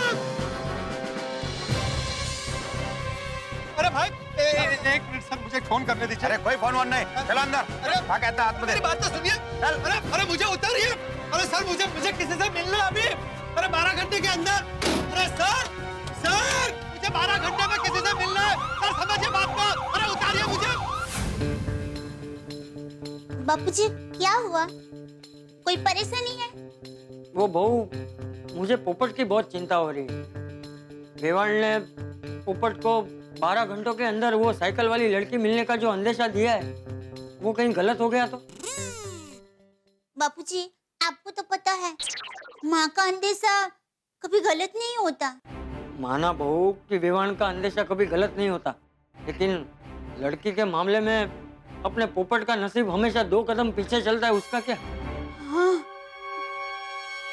S5: अरे भाई एक मिनट सर, मुझे फोन करने दीजिए।
S3: अरे कोई फोन वोन नहीं, चलो अंदर।
S5: अरे
S3: क्या कहता है?
S5: मेरी बात तो सुनिए। अरे मुझे उतारिए। अरे सर मुझे किसी से मिलना है अभी। अरे 12 घंटे के अंदर। अरे सर मुझे 12 घंटे में किसी से मिलना है। सर समझिए बात को। अरे उतारिए मुझे।
S8: बापूजी क्या हुआ? कोई परेशानी है?
S13: वो बहू, मुझे पोपट की बहुत चिंता हो रही है। देवान ने पोपट को 12 घंटों के अंदर वो साइकिल वाली लड़की मिलने का जो अंदेशा दिया है, वो कहीं गलत हो गया तो?
S8: बापूजी आपको तो पता है, माँ का अंदेशा कभी गलत नहीं होता।
S13: माना बहू कि विवान का अंदेशा कभी गलत नहीं होता, लेकिन लड़की के मामले में अपने पोपट का नसीब हमेशा 2 कदम पीछे चलता है, उसका क्या?
S8: हाँ,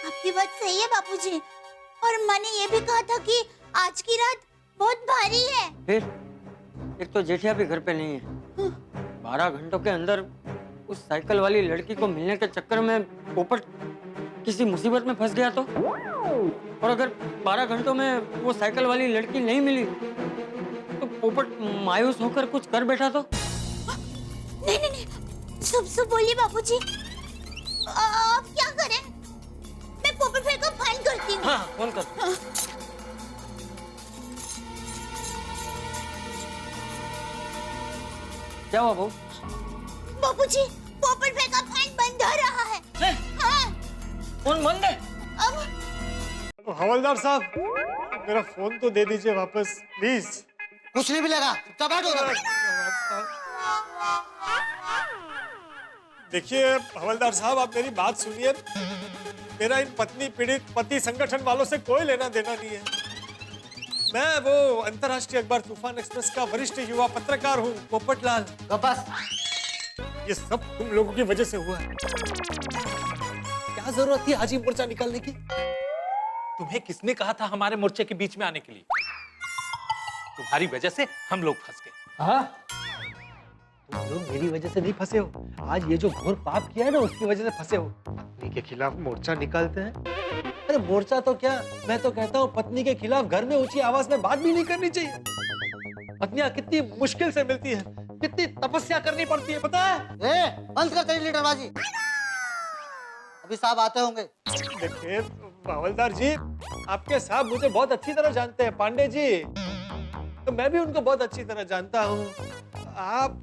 S8: आपकी बात सही है बापूजी। और मैंने ये भी कहा था कि आज की रात बहुत भारी है।
S13: फिर एक तो जेठिया भी घर पे नहीं है। 12 घंटों के अंदर उस साइकिल वाली लड़की को मिलने के चक्कर में पोपट किसी मुसीबत में फंस गया तो? और अगर 12 घंटों में वो साइकिल वाली लड़की नहीं मिली तो पोपट मायूस होकर कुछ कर बैठा तो?
S8: नहीं, सब बोलिए बापूजी। आप क्या करें? मैं पोपट भाई को फोन करती हूँ।
S13: हाँ, फोन कर। क्या हुआ बहू?
S8: बापूजी पोपट भाई का फोन बंद हो रहा है। हाँ।
S13: फोन बंद है?
S5: अब हवलदार साहब मेरा फोन तो दे दीजिए वापस प्लीज।
S9: कुछ नहीं मिलेगा, चुपचाप बैठो।
S5: देखिए हवलदार साहब, आप मेरी बात सुनिए। मेरा इन पत्नी पीड़ित पति संगठन वालों से कोई लेना देना नहीं है। मैं वो अंतर्राष्ट्रीय अखबार तूफान एक्सप्रेस का वरिष्ठ युवा पत्रकार हूँ, पोपटलाल।
S9: बस
S5: ये सब तुम लोगों की वजह से हुआ है। क्या जरूरत थी आज ही मोर्चा निकालने की?
S14: तुम्हें किसने कहा था हमारे मोर्चे के बीच में आने के लिए? तुम्हारी वजह से हम लोग फंस गए।
S5: हाँ, तुम लोग मेरी वजह से नहीं फंसे हो। आज ये जो घोर पाप किया है ना, उसकी वजह से फंसे हो। पत्नी के खिलाफ मोर्चा निकालते हैं। अरे मोर्चा तो क्या, मैं तो कहता हूँ पत्नी के खिलाफ घर में ऊंची आवाज में बात भी नहीं करनी चाहिए। पत्नियां कितनी मुश्किल से मिलती है, कितनी तपस्या करनी पड़ती है, पता है?
S15: बंद कर तेरी लीडरबाजी, अभी साहब आते होंगे।
S5: देखिए हवलदार जी, आपके साहब मुझे बहुत अच्छी तरह जानते हैं, पांडे जी तो मैं भी उनको बहुत अच्छी तरह जानता हूँ। आप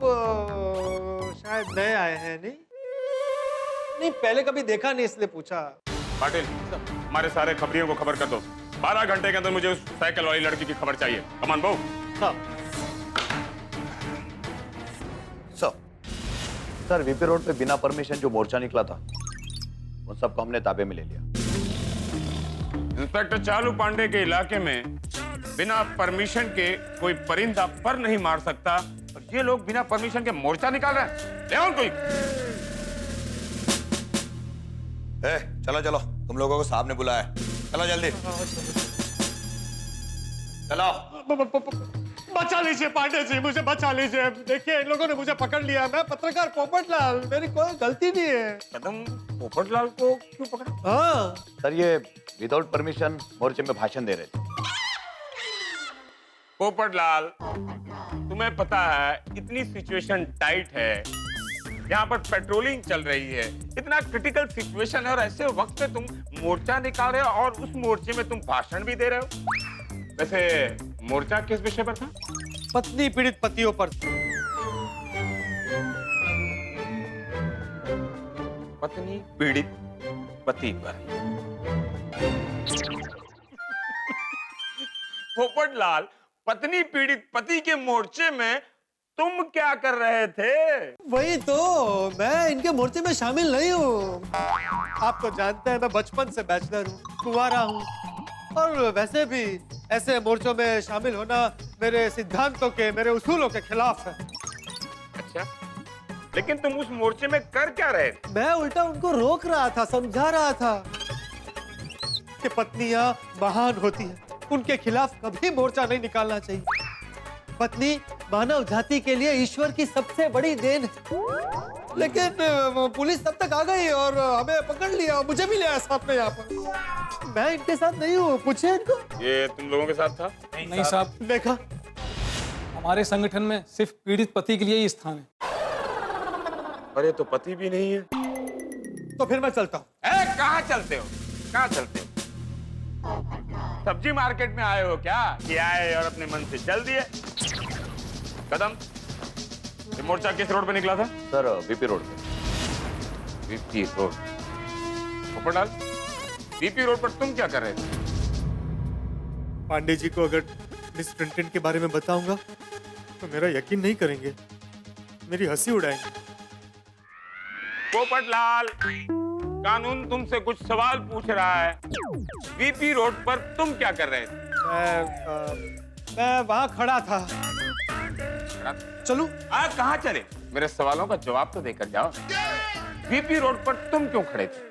S5: शायद नए आए हैं, नहीं पहले कभी देखा नहीं इसलिए पूछा।
S11: पाटिल, हमारे सारे खबरियों को खबर कर दो। 12 घंटे के अंदर मुझे उस साइकिल वाली लड़की की खबर चाहिए। कमान बहू।
S3: सर वीपी रोड पे बिना परमिशन जो मोर्चा निकला था उन सबको हमने ताबे में ले लिया।
S11: इंस्पेक्टर चालू पांडे के इलाके में बिना परमिशन के कोई परिंदा पर नहीं मार सकता, और ये लोग बिना परमिशन के मोर्चा निकाल रहे हैं। ले आओ कोई।
S3: चलो चलो, तुम लोगों को साहब ने बुलाया, चलो जल्दी चलो।
S5: बचा लीजिए पांडे जी, मुझे बचा लीजिए। देखिए इन लोगों ने मुझे पकड़ लिया, मैं पत्रकार पोपटलाल, मेरी कोई गलती नहीं है।
S11: कदम पोपटलाल को क्यों पकड़ा?
S5: हाँ
S3: सर ये विदाउट परमिशन मोर्चे में भाषण दे रहे थे।
S11: पोपटलाल, तुम्हें पता है इतनी सिचुएशन टाइट है, यहाँ पर पेट्रोलिंग चल रही है, इतना क्रिटिकल सिचुएशन है, और ऐसे वक्त पे तुम मोर्चा निकाल रहे हो और उस मोर्चे में तुम भाषण भी दे रहे हो। वैसे मोर्चा किस विषय पर था?
S5: पत्नी पीड़ित पतियों पर।
S11: पत्नी पीड़ित पति पर। पोपटलाल, पत्नी पीड़ित पति के मोर्चे में तुम क्या कर रहे थे?
S5: वही तो, मैं इनके मोर्चे में शामिल नहीं हूँ। आप तो जानते हैं मैं बचपन से बैचलर हूँ, कुंवारा हूँ, और वैसे भी ऐसे मोर्चों में शामिल होना मेरे सिद्धांतों के, मेरे उसूलों के खिलाफ है।
S11: अच्छा, लेकिन तुम उस मोर्चे में कर क्या रहे थे?
S5: मैं उल्टा उनको रोक रहा था, समझा रहा था कि पत्नियां महान होती हैं, उनके खिलाफ कभी मोर्चा नहीं निकालना चाहिए। पत्नी मानव जाति के लिए ईश्वर की सबसे बड़ी देन है। लेकिन पुलिस तब तक आ गई और हमें पकड़ लिया, मुझे भी लिया साथ में यहाँ पर। मैं इनके साथ नहीं हूँ, पूछे इनको।
S11: ये तुम लोगों के साथ था?
S16: नहीं साहब,
S5: देखा,
S16: हमारे संगठन में सिर्फ पीड़ित पति के लिए ही स्थान है।
S11: अरे तो पति भी नहीं है।
S5: तो फिर मैं चलता हूँ।
S11: कहाँ चलते हो? कहाँ चलते हो? सब्जी मार्केट में आए हो क्या? कि आए और अपने मन से चल दिए? कदम, ये मोर्चा किस रोड पे निकला था?
S3: सर वीपी रोड पे।
S11: VP road. Popatlal, VP road पर तुम क्या कर रहे थे?
S5: पांडे जी को अगर मिस क्लिंटन के बारे में बताऊंगा तो मेरा यकीन नहीं करेंगे, मेरी हंसी उड़ाएंगे।
S11: पोपटलाल, कानून तुमसे कुछ सवाल पूछ रहा है। वीपी रोड पर तुम क्या कर रहे थे?
S5: मैं वहां खड़ा था। चलूं?
S11: कहाँ चले? मेरे सवालों का जवाब तो देकर जाओ। वीपी रोड पर तुम क्यों खड़े थे?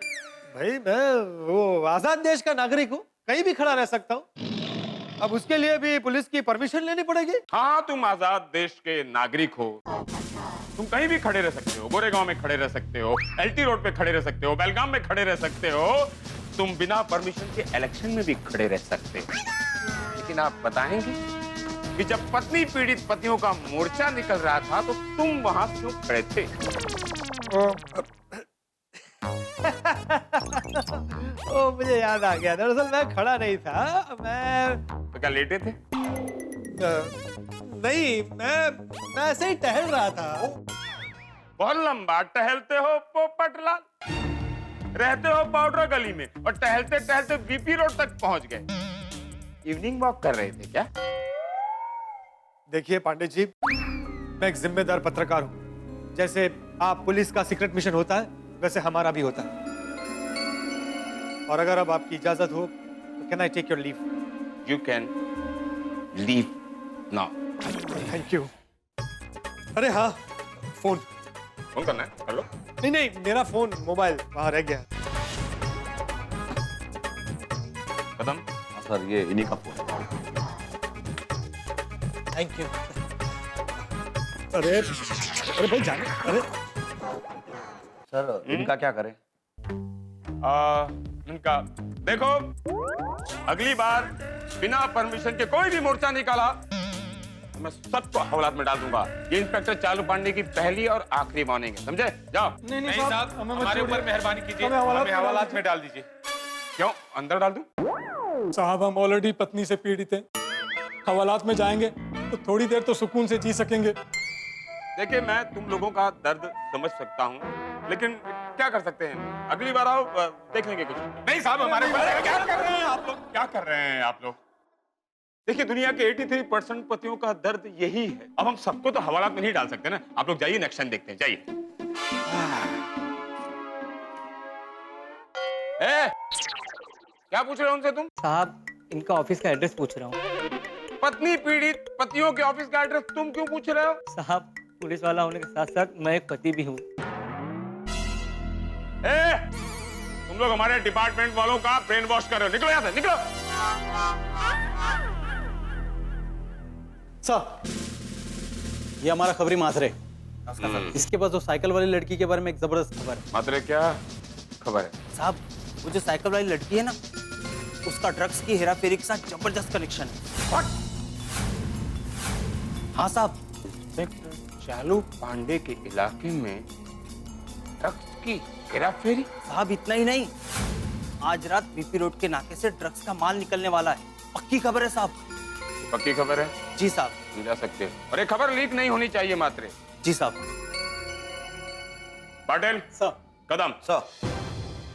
S5: भाई मैं वो आजाद देश का नागरिक हूँ, कहीं भी खड़ा रह सकता हूँ। अब उसके लिए भी पुलिस की परमिशन लेनी पड़ेगी।
S11: हाँ, तुम आजाद देश के नागरिक हो, तुम कहीं भी खड़े रह सकते हो। गोरेगांव में खड़े रह सकते हो, एलटी रोड पे खड़े रह सकते हो, बेलगाम में खड़े रह सकते हो, तुम बिना परमिशन के इलेक्शन में भी खड़े रह सकते हो। लेकिन आप बताएंगे कि जब पत्नी पीड़ित पतियों का मोर्चा निकल रहा था तो तुम वहां क्यों खड़े थे?
S5: ओ, मुझे याद आ गया, दरअसल मैं खड़ा नहीं था, मैं
S11: तो क्या लेटे थे?
S5: नहीं, मैं ऐसे ही टहल रहा था।
S11: बहुत लंबा टहलते हो पोपटलाल, रहते हो पाउडर गली में और टहलते टहलते वीपी रोड तक पहुंच गए। इवनिंग वॉक कर रहे थे क्या?
S5: देखिए पांडे जी, मैं एक जिम्मेदार पत्रकार हूँ। जैसे आप पुलिस का सीक्रेट मिशन होता है, वैसे हमारा भी होता है। और अगर अब आपकी इजाजत हो तो can I take your leave?
S11: You can leave now.
S5: Thank you. अरे हाँ, फोन
S11: करना है? हेलो?
S5: नहीं, मेरा फोन मोबाइल वहां रह गया।
S11: कदम?
S3: सर ये इन्हीं का फोन।
S5: Thank you. अरे भाई जाने। अरे
S3: सर इनका क्या करें?
S11: इनका देखो, अगली बार बिना परमिशन के कोई भी मोर्चा निकाला मैं सबको हवालात में डाल दूंगा। ये इंस्पेक्टर चालू पांडे की पहली और आखिरी वार्निंग है, समझे? जाओ।
S16: नहीं साहब,
S14: हमारे ऊपर मेहरबानी कीजिए,
S16: हमें
S14: हवालात में डाल दीजिए।
S11: क्यों अंदर डाल दूं?
S16: साहब हम ऑलरेडी पत्नी से पीड़ित हैं, हवालात में जाएंगे तो थोड़ी देर तो सुकून से जी सकेंगे।
S11: देखिए मैं तुम लोगों का दर्द समझ सकता हूँ, लेकिन क्या कर सकते हैं, अगली बार आओ देख लेंगे कुछ।
S14: नहीं साहब, हमारे
S11: क्या कर रहे हैं आप लोग, क्या कर रहे हैं आप लोग? देखिए दुनिया के 83% पतियों का दर्द यही है। अब हम सबको तो हवालात में नहीं डाल सकते ना। आप लोग जाइए, एक्शन देखते हैं, जाइए। क्या पूछ रहे हो उनसे तुम?
S13: साहब इनका ऑफिस का एड्रेस पूछ रहा हूँ।
S11: पत्नी पीड़ित पतियों के ऑफिस का एड्रेस तुम क्यों पूछ रहे हो?
S13: साहब पुलिस वाला होने के साथ साथ मैं एक पति भी हूँ।
S11: तुम लोग हमारे डिपार्टमेंट वालों का ब्रेन वॉश कर रहे हो, निकलो यहाँ से, निकलो।
S12: सर, ये हमारा खबरी माजरे। इसके पास जो साइकिल वाली लड़की के बारे में एक जबरदस्त खबर है।
S11: माजरे क्या खबर है?
S12: साहब वो जो साइकिल वाली लड़की है ना, उसका ड्रग्स की हेराफेरी के साथ जबरदस्त कनेक्शन है। हाँ साहब।
S11: चालू पांडे के इलाके में ड्रग्स की हेराफेरी?
S12: साहब इतना ही नहीं, आज रात बीपी रोड के नाके से ड्रग्स का माल निकलने वाला है। पक्की खबर है साहब।
S11: पक्की खबर है?
S12: जी साहब।
S11: मिल जा सकते हो, और ये खबर लीक नहीं होनी चाहिए मात्रे।
S12: जी साहब।
S11: पाटिल
S12: सर।
S11: कदम सर,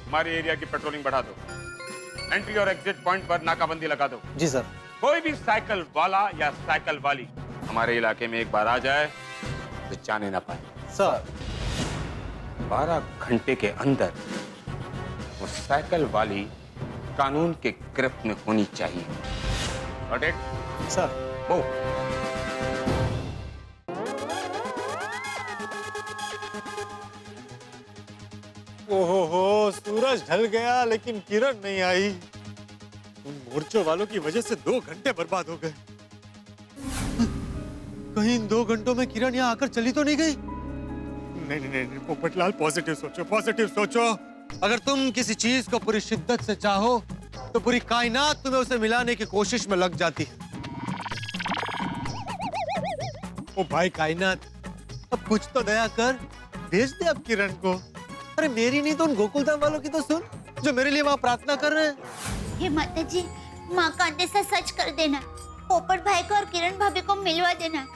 S11: हमारे एरिया की पेट्रोलिंग बढ़ा दो, एंट्री और एग्जिट पॉइंट पर नाकाबंदी लगा दो।
S12: जी सर।
S11: कोई भी साइकिल वाला या साइकिल वाली हमारे इलाके में एक बार आ जाए तो जाने ना पाए।
S12: सर।
S11: 12 घंटे के अंदर वो साइकिल वाली कानून के गिरफ्त में होनी चाहिए। Got it?
S12: सर।
S11: वो
S5: ओहो, सूरज ढल गया लेकिन किरण नहीं आई। उन मोर्चों वालों की वजह से 2 घंटे बर्बाद हो गए। कहीं इन 2 घंटों में किरण यहाँ आकर चली तो नहीं गई? नहीं, पोपटलाल पॉजिटिव सोचो, पॉजिटिव सोचो। अगर तुम किसी चीज को पूरी शिद्दत से चाहो तो पूरी कायनात तुम्हें उसे मिलाने की कोशिश में लग जाती है। ओ भाई कायनात, अब कुछ तो दया कर, भेज दे अब किरण को। अरे मेरी नहीं तो उन गोकुलधाम वालों की तो सुन, जो मेरे लिए वहाँ प्रार्थना कर रहे हैं।
S8: हे माता जी, माँ का अंदेशा सच कर देना, पोपट भाई को और किरण भाभी को मिलवा देना।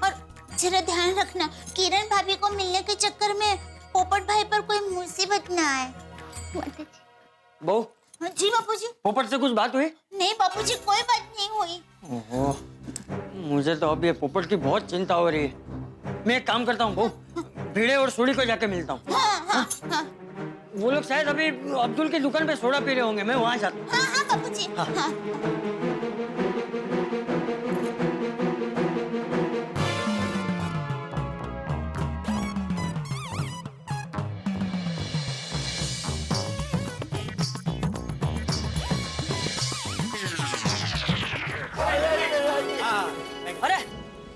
S8: और जरा ध्यान रखना, किरण भाभी को मिलने के चक्कर में पोपट भाई पर कोई मुसीबत ना आए। माता जी।
S13: बहू।
S8: जी बापूजी।
S13: पोपट से कुछ बात हुई?
S8: नहीं बापूजी, कोई बात नहीं हुई।
S13: ओहो, मुझे तो अब ये पोपट की बहुत चिंता हो रही है। मैं एक काम करता हूँ बहू, भिड़े और सोडी को जाके मिलता हूँ।
S8: हाँ।
S13: वो लोग शायद अभी अब्दुल की दुकान पे सोडा पी रहे होंगे, मैं वहाँ जाता हूँ।
S8: हाँ बापूजी। हाँ।
S13: अरे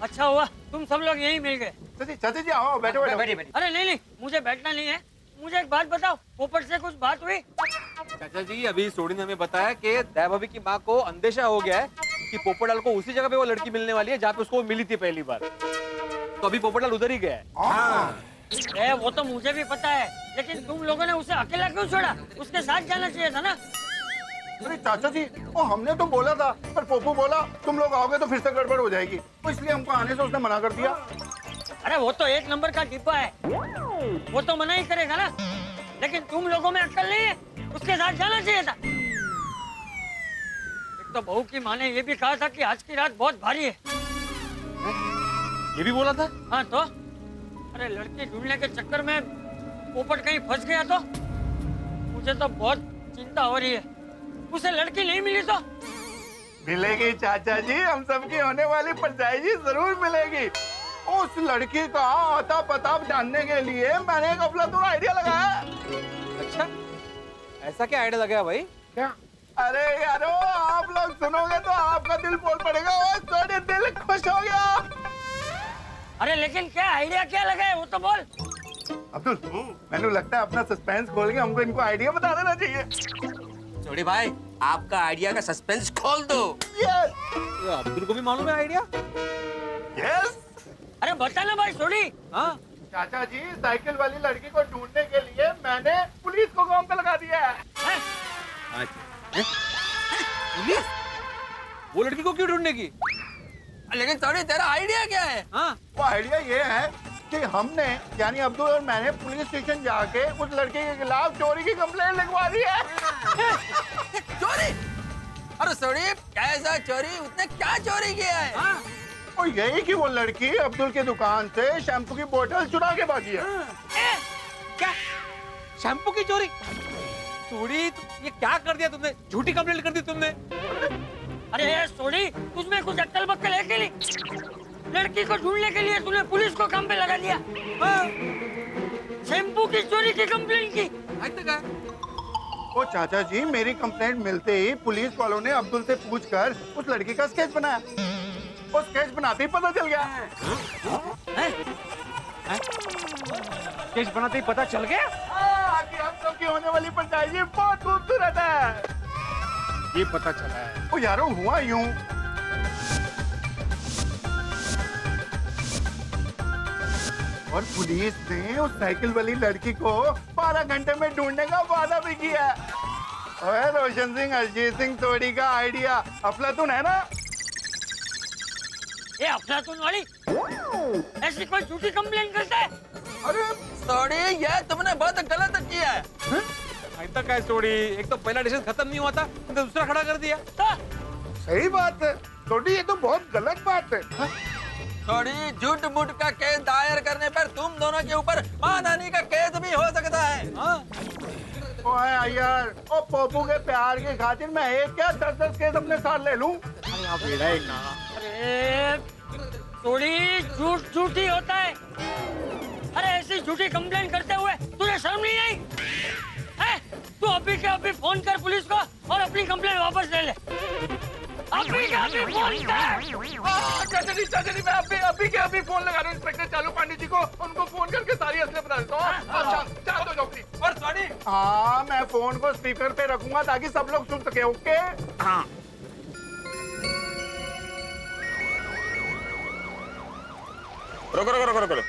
S13: अच्छा हुआ तुम सब लोग यहीं मिल गए।
S10: चाचा जी आओ, बैठो बैठो।
S13: अरे नहीं, मुझे बैठना नहीं है। मुझे एक बात बताओ, पोपट से कुछ बात हुई?
S12: चाचा जी अभी सोडी ने हमें बताया कि दया भाभी की माँ को अंदेशा हो गया है कि पोपटलाल को उसी जगह पे वो लड़की मिलने वाली है जहाँ पे उसको मिली थी पहली बार। तो अभी पोपटलाल उधर ही गया है।
S13: वो तो मुझे भी पता है, लेकिन तुम लोगों ने उसे अकेला क्यों छोड़ा? उसके साथ जाना चाहिए था ना।
S10: अरे चाचा जी, वो हमने तो बोला था, पर पोपू बोला तुम लोग आओगे तो फिर से गड़बड़ हो जाएगी, तो इसलिए हमको आने से उसने मना कर दिया।
S13: अरे वो तो 1 नंबर का डिब्बा है, वो तो मना ही करेगा ना। लेकिन तुम लोगों में अक्ल नहीं है, उसके साथ जाना चाहिए था। एक तो बहू की माँ ने ये भी कहा था कि आज की रात बहुत भारी है।
S12: ये भी बोला था?
S13: हाँ तो अरे लड़की ढूंढने के चक्कर में पोपट कहीं फंस गया तो मुझे तो बहुत चिंता हो रही है। उसे लड़की नहीं मिली तो?
S10: मिलेगी चाचा जी, हम सबकी होने वाली परछाई जी जरूर मिलेगी। उस लड़की का आता पता जानने के लिए मैंने एक अफलातून आइडिया लगाया।
S12: अच्छा, ऐसा क्या आइडिया लगाया भाई?
S10: क्या? अरे यारो, आप लोग सुनोगे तो आपका दिल बोल पड़ेगा। और थोड़े दिल खुश हो गया।
S13: अरे लेकिन क्या आइडिया क्या लगाया वो तो बोल।
S10: अब्दुल, मैंने लगता है अपना सस्पेंस खोल के हमको इनको आइडिया बता देना चाहिए।
S12: छोड़ी भाई, आपका आइडिया का सस्पेंस खोल दो।
S10: यस।
S12: अब्दुल को भी मालूम है आइडिया?
S10: यस।
S6: अरे बता ना भाई छोड़ी।
S12: हाँ
S10: चाचा जी, साइकिल वाली लड़की को ढूंढने के लिए मैंने पुलिस को काम पे लगा दिया है।
S12: पुलिस? वो लड़की को क्यों ढूंढने की?
S6: लेकिन छोड़ी तेरा आइडिया क्या है?
S12: हाँ
S10: वो आइडिया ये है कि हमने यानी अब्दुल और मैंने पुलिस स्टेशन जाके उस लड़के के खिलाफ चोरी की कंप्लेंट लिखवा दी है।
S6: चोरी? अरे छोड़ी कैसा चोरी? उसने क्या चोरी किया है? हाँ?
S10: और यही कि वो लड़की अब्दुल की दुकान से शैम्पू की बोतल चुरा के भागी है।
S12: क्या? शैम्पू की चोरी? छोड़ी, ये क्या कर दिया तुमने? झूठी कंप्लेंट कर दी तुमने।
S6: अरे छोड़ी, तुझमें कुछ अक्कल बक्कल है कि नहीं? लड़की को ढूंढने के लिए तूने पुलिस को काम पे लगा दिया। शैम्पू की चोरी की कंप्लेंट की।
S10: ओ चाचा जी, मेरी कंप्लेंट मिलते ही पुलिस वालों ने अब्दुल से पूछकर उस लड़की का स्केच बनाया। वो स्केच बनाते ही पता चल गया।
S12: स्केच बनाते ही पता चल गया
S10: कि हम सबकी होने वाली पंचायत बहुत खूबसूरत है।
S12: ये पता चला है।
S10: ओ यारो, हुआ यूं और पुलिस ने उस साइकिल वाली लड़की को 12 घंटे में ढूंढने का वादा भी किया। ओए रोशन सिंह, अरजीत सिंह तोड़ी का आइडिया अफलातून है ना?
S6: ये अफलातून वाली ऐसी कोई झूठी कंप्लेंट करता है?
S10: अरे
S6: छोड़ी, ये तुमने बहुत गलत किया है।
S12: ऐसा क्या छोड़ी? एक तो पहला डिसीजन खत्म नहीं हुआ था, तुमने दूसरा खड़ा कर दिया।
S10: सही बात है तोड़ी, ये तो बहुत गलत बात है।
S6: थोड़ी झूठ मूठ का केस दायर करने पर तुम दोनों के ऊपर मानहानि का केस भी हो सकता है।
S10: ओए यार, ओ पप्पू के प्यार की खातिर मैं एक क्या 10-10 केस अपने साथ ले लूं?
S6: अरे थोड़ी झूठ झूठी होता है। अरे ऐसी झूठी कंप्लेंट करते हुए तुझे शर्म नहीं आई? तू अभी के अभी फोन कर पुलिस को और अपनी कंप्लेंट वापस ले ले। अभी के अभी फोन कर।
S10: चाचा जी, मैं अभी के अभी फोन लगा रहा हूँ इंस्पेक्टर चालू पांडे जी को। उनको फोन करके सारी असलियत बता देता हूँ। चाल दो जॉब प्लीज।
S12: और स्वानी?
S10: हाँ, मैं फोन को स्पीकर पे रखूंगा ताकि सब लोग सुन सके। ओके? हाँ।
S11: रुको।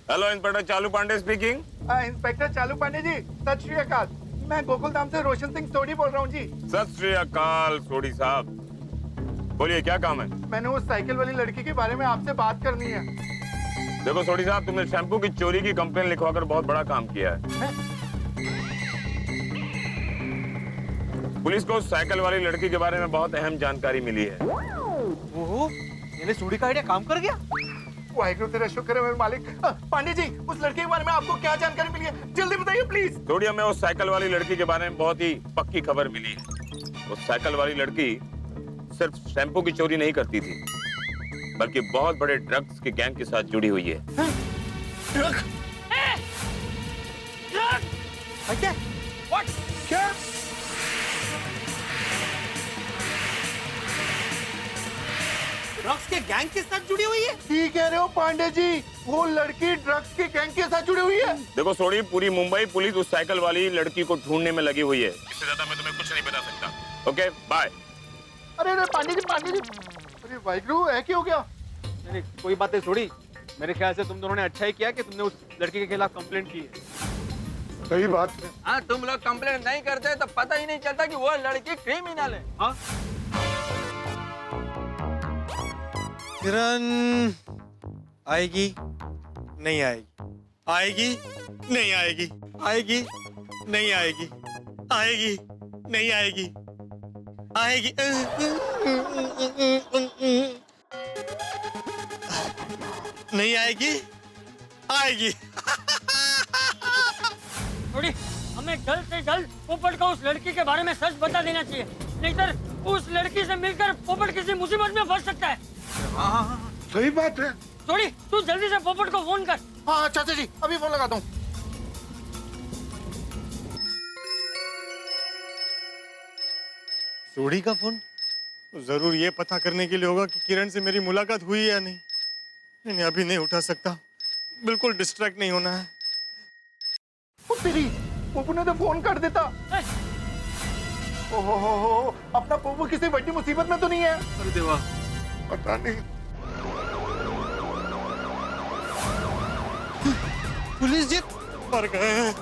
S11: हेलो, इंस्पेक्टर चालू पांडे स्पीकिंग।
S10: इंस्पेक्टर चालू पांडे जी, सत श्री अकाल। मैं गोकुल धाम से रोशन सिंह सोडी बोल रहा हूँ जी।
S11: सत श्री अकाल सोडी साहब, बोलिए क्या काम है?
S10: मैंने उस साइकिल वाली लड़की के बारे में आपसे बात करनी है।
S11: देखो सोडी साहब, तुमने शैम्पू की चोरी की कंप्लेंट लिखवाकर बहुत बड़ा काम किया है। पुलिस को उस साइकिल वाली लड़की के बारे में बहुत अहम जानकारी मिली है।
S12: ओहो, यानी सोडी का आइडिया काम कर गया।
S10: वाहिगुरु तेरा शुक्र है मेरे मालिक। पांडे जी, उस लड़के के बारे में आपको क्या जानकारी मिली है? जल्दी बताइए प्लीज।
S11: थोड़ी हमें उस साइकिल वाली लड़की के बारे में बहुत ही पक्की खबर मिली है। उस साइकिल वाली लड़की सिर्फ शैम्पू की चोरी नहीं करती थी, बल्कि बहुत बड़े ड्रग्स के गैंग के साथ जुड़ी हुई है।
S6: ड्रग?
S12: क्या?
S6: What?
S10: क्या?
S12: ड्रग्स के गैंग के साथ जुड़ी हुई है?
S10: ठीक कह रहे हो पांडे जी, वो लड़की ड्रग्स के गैंग के साथ जुड़ी हुई है।
S11: देखो सोडी, पूरी मुंबई पुलिस उस साइकिल वाली लड़की को ढूंढने में लगी हुई है। इससे ज्यादा मैं तुम्हें कुछ नहीं बता सकता। Okay, bye.
S10: अरे पांडे जी, अरे वाहिगुरु, है क्या हो गया?
S12: नहीं, कोई बात नहीं छोड़ी। मेरे ख्याल से तुम दोनों ने अच्छा ही किया कि तुमने उस लड़की के खिलाफ कंप्लेंट की है।
S10: सही बात है।
S6: हाँ, तुम लोग कंप्लेंट नहीं करते तो पता ही नहीं चलता कि वो लड़की क्रिमिनल है।
S12: हाँ?
S5: किरण आएगी नहीं आएगी, आएगी नहीं आएगी, आएगी नहीं आएगी, आएगी नहीं आएगी, आएगी नहीं आएगी, आएगी।
S6: थोड़ी हमें जल्द से जल्द पोपट को उस लड़की के बारे में सच बता देना चाहिए, नहीं तो उस लड़की से मिलकर पोपट किसी मुसीबत में फंस सकता है।
S10: सही बात है।
S6: थोड़ी तू जल्दी से पोपट को फोन कर।
S10: हाँ चाचा जी, अभी फोन लगाता हूँ।
S5: सोडी का फोन? जरूर ये पता करने के लिए होगा कि किरण से मेरी मुलाकात हुई या नहीं। नहीं, अभी नहीं उठा सकता, बिल्कुल डिस्ट्रैक्ट नहीं होना है।
S10: वो तेरी पोपू ने तो फोन कर देता। ओहो, अपना पोपू किसी बड़ी मुसीबत में तो नहीं है?
S12: अरे देवा,
S10: पता नहीं।
S5: पुलिस जी मर गए हैं।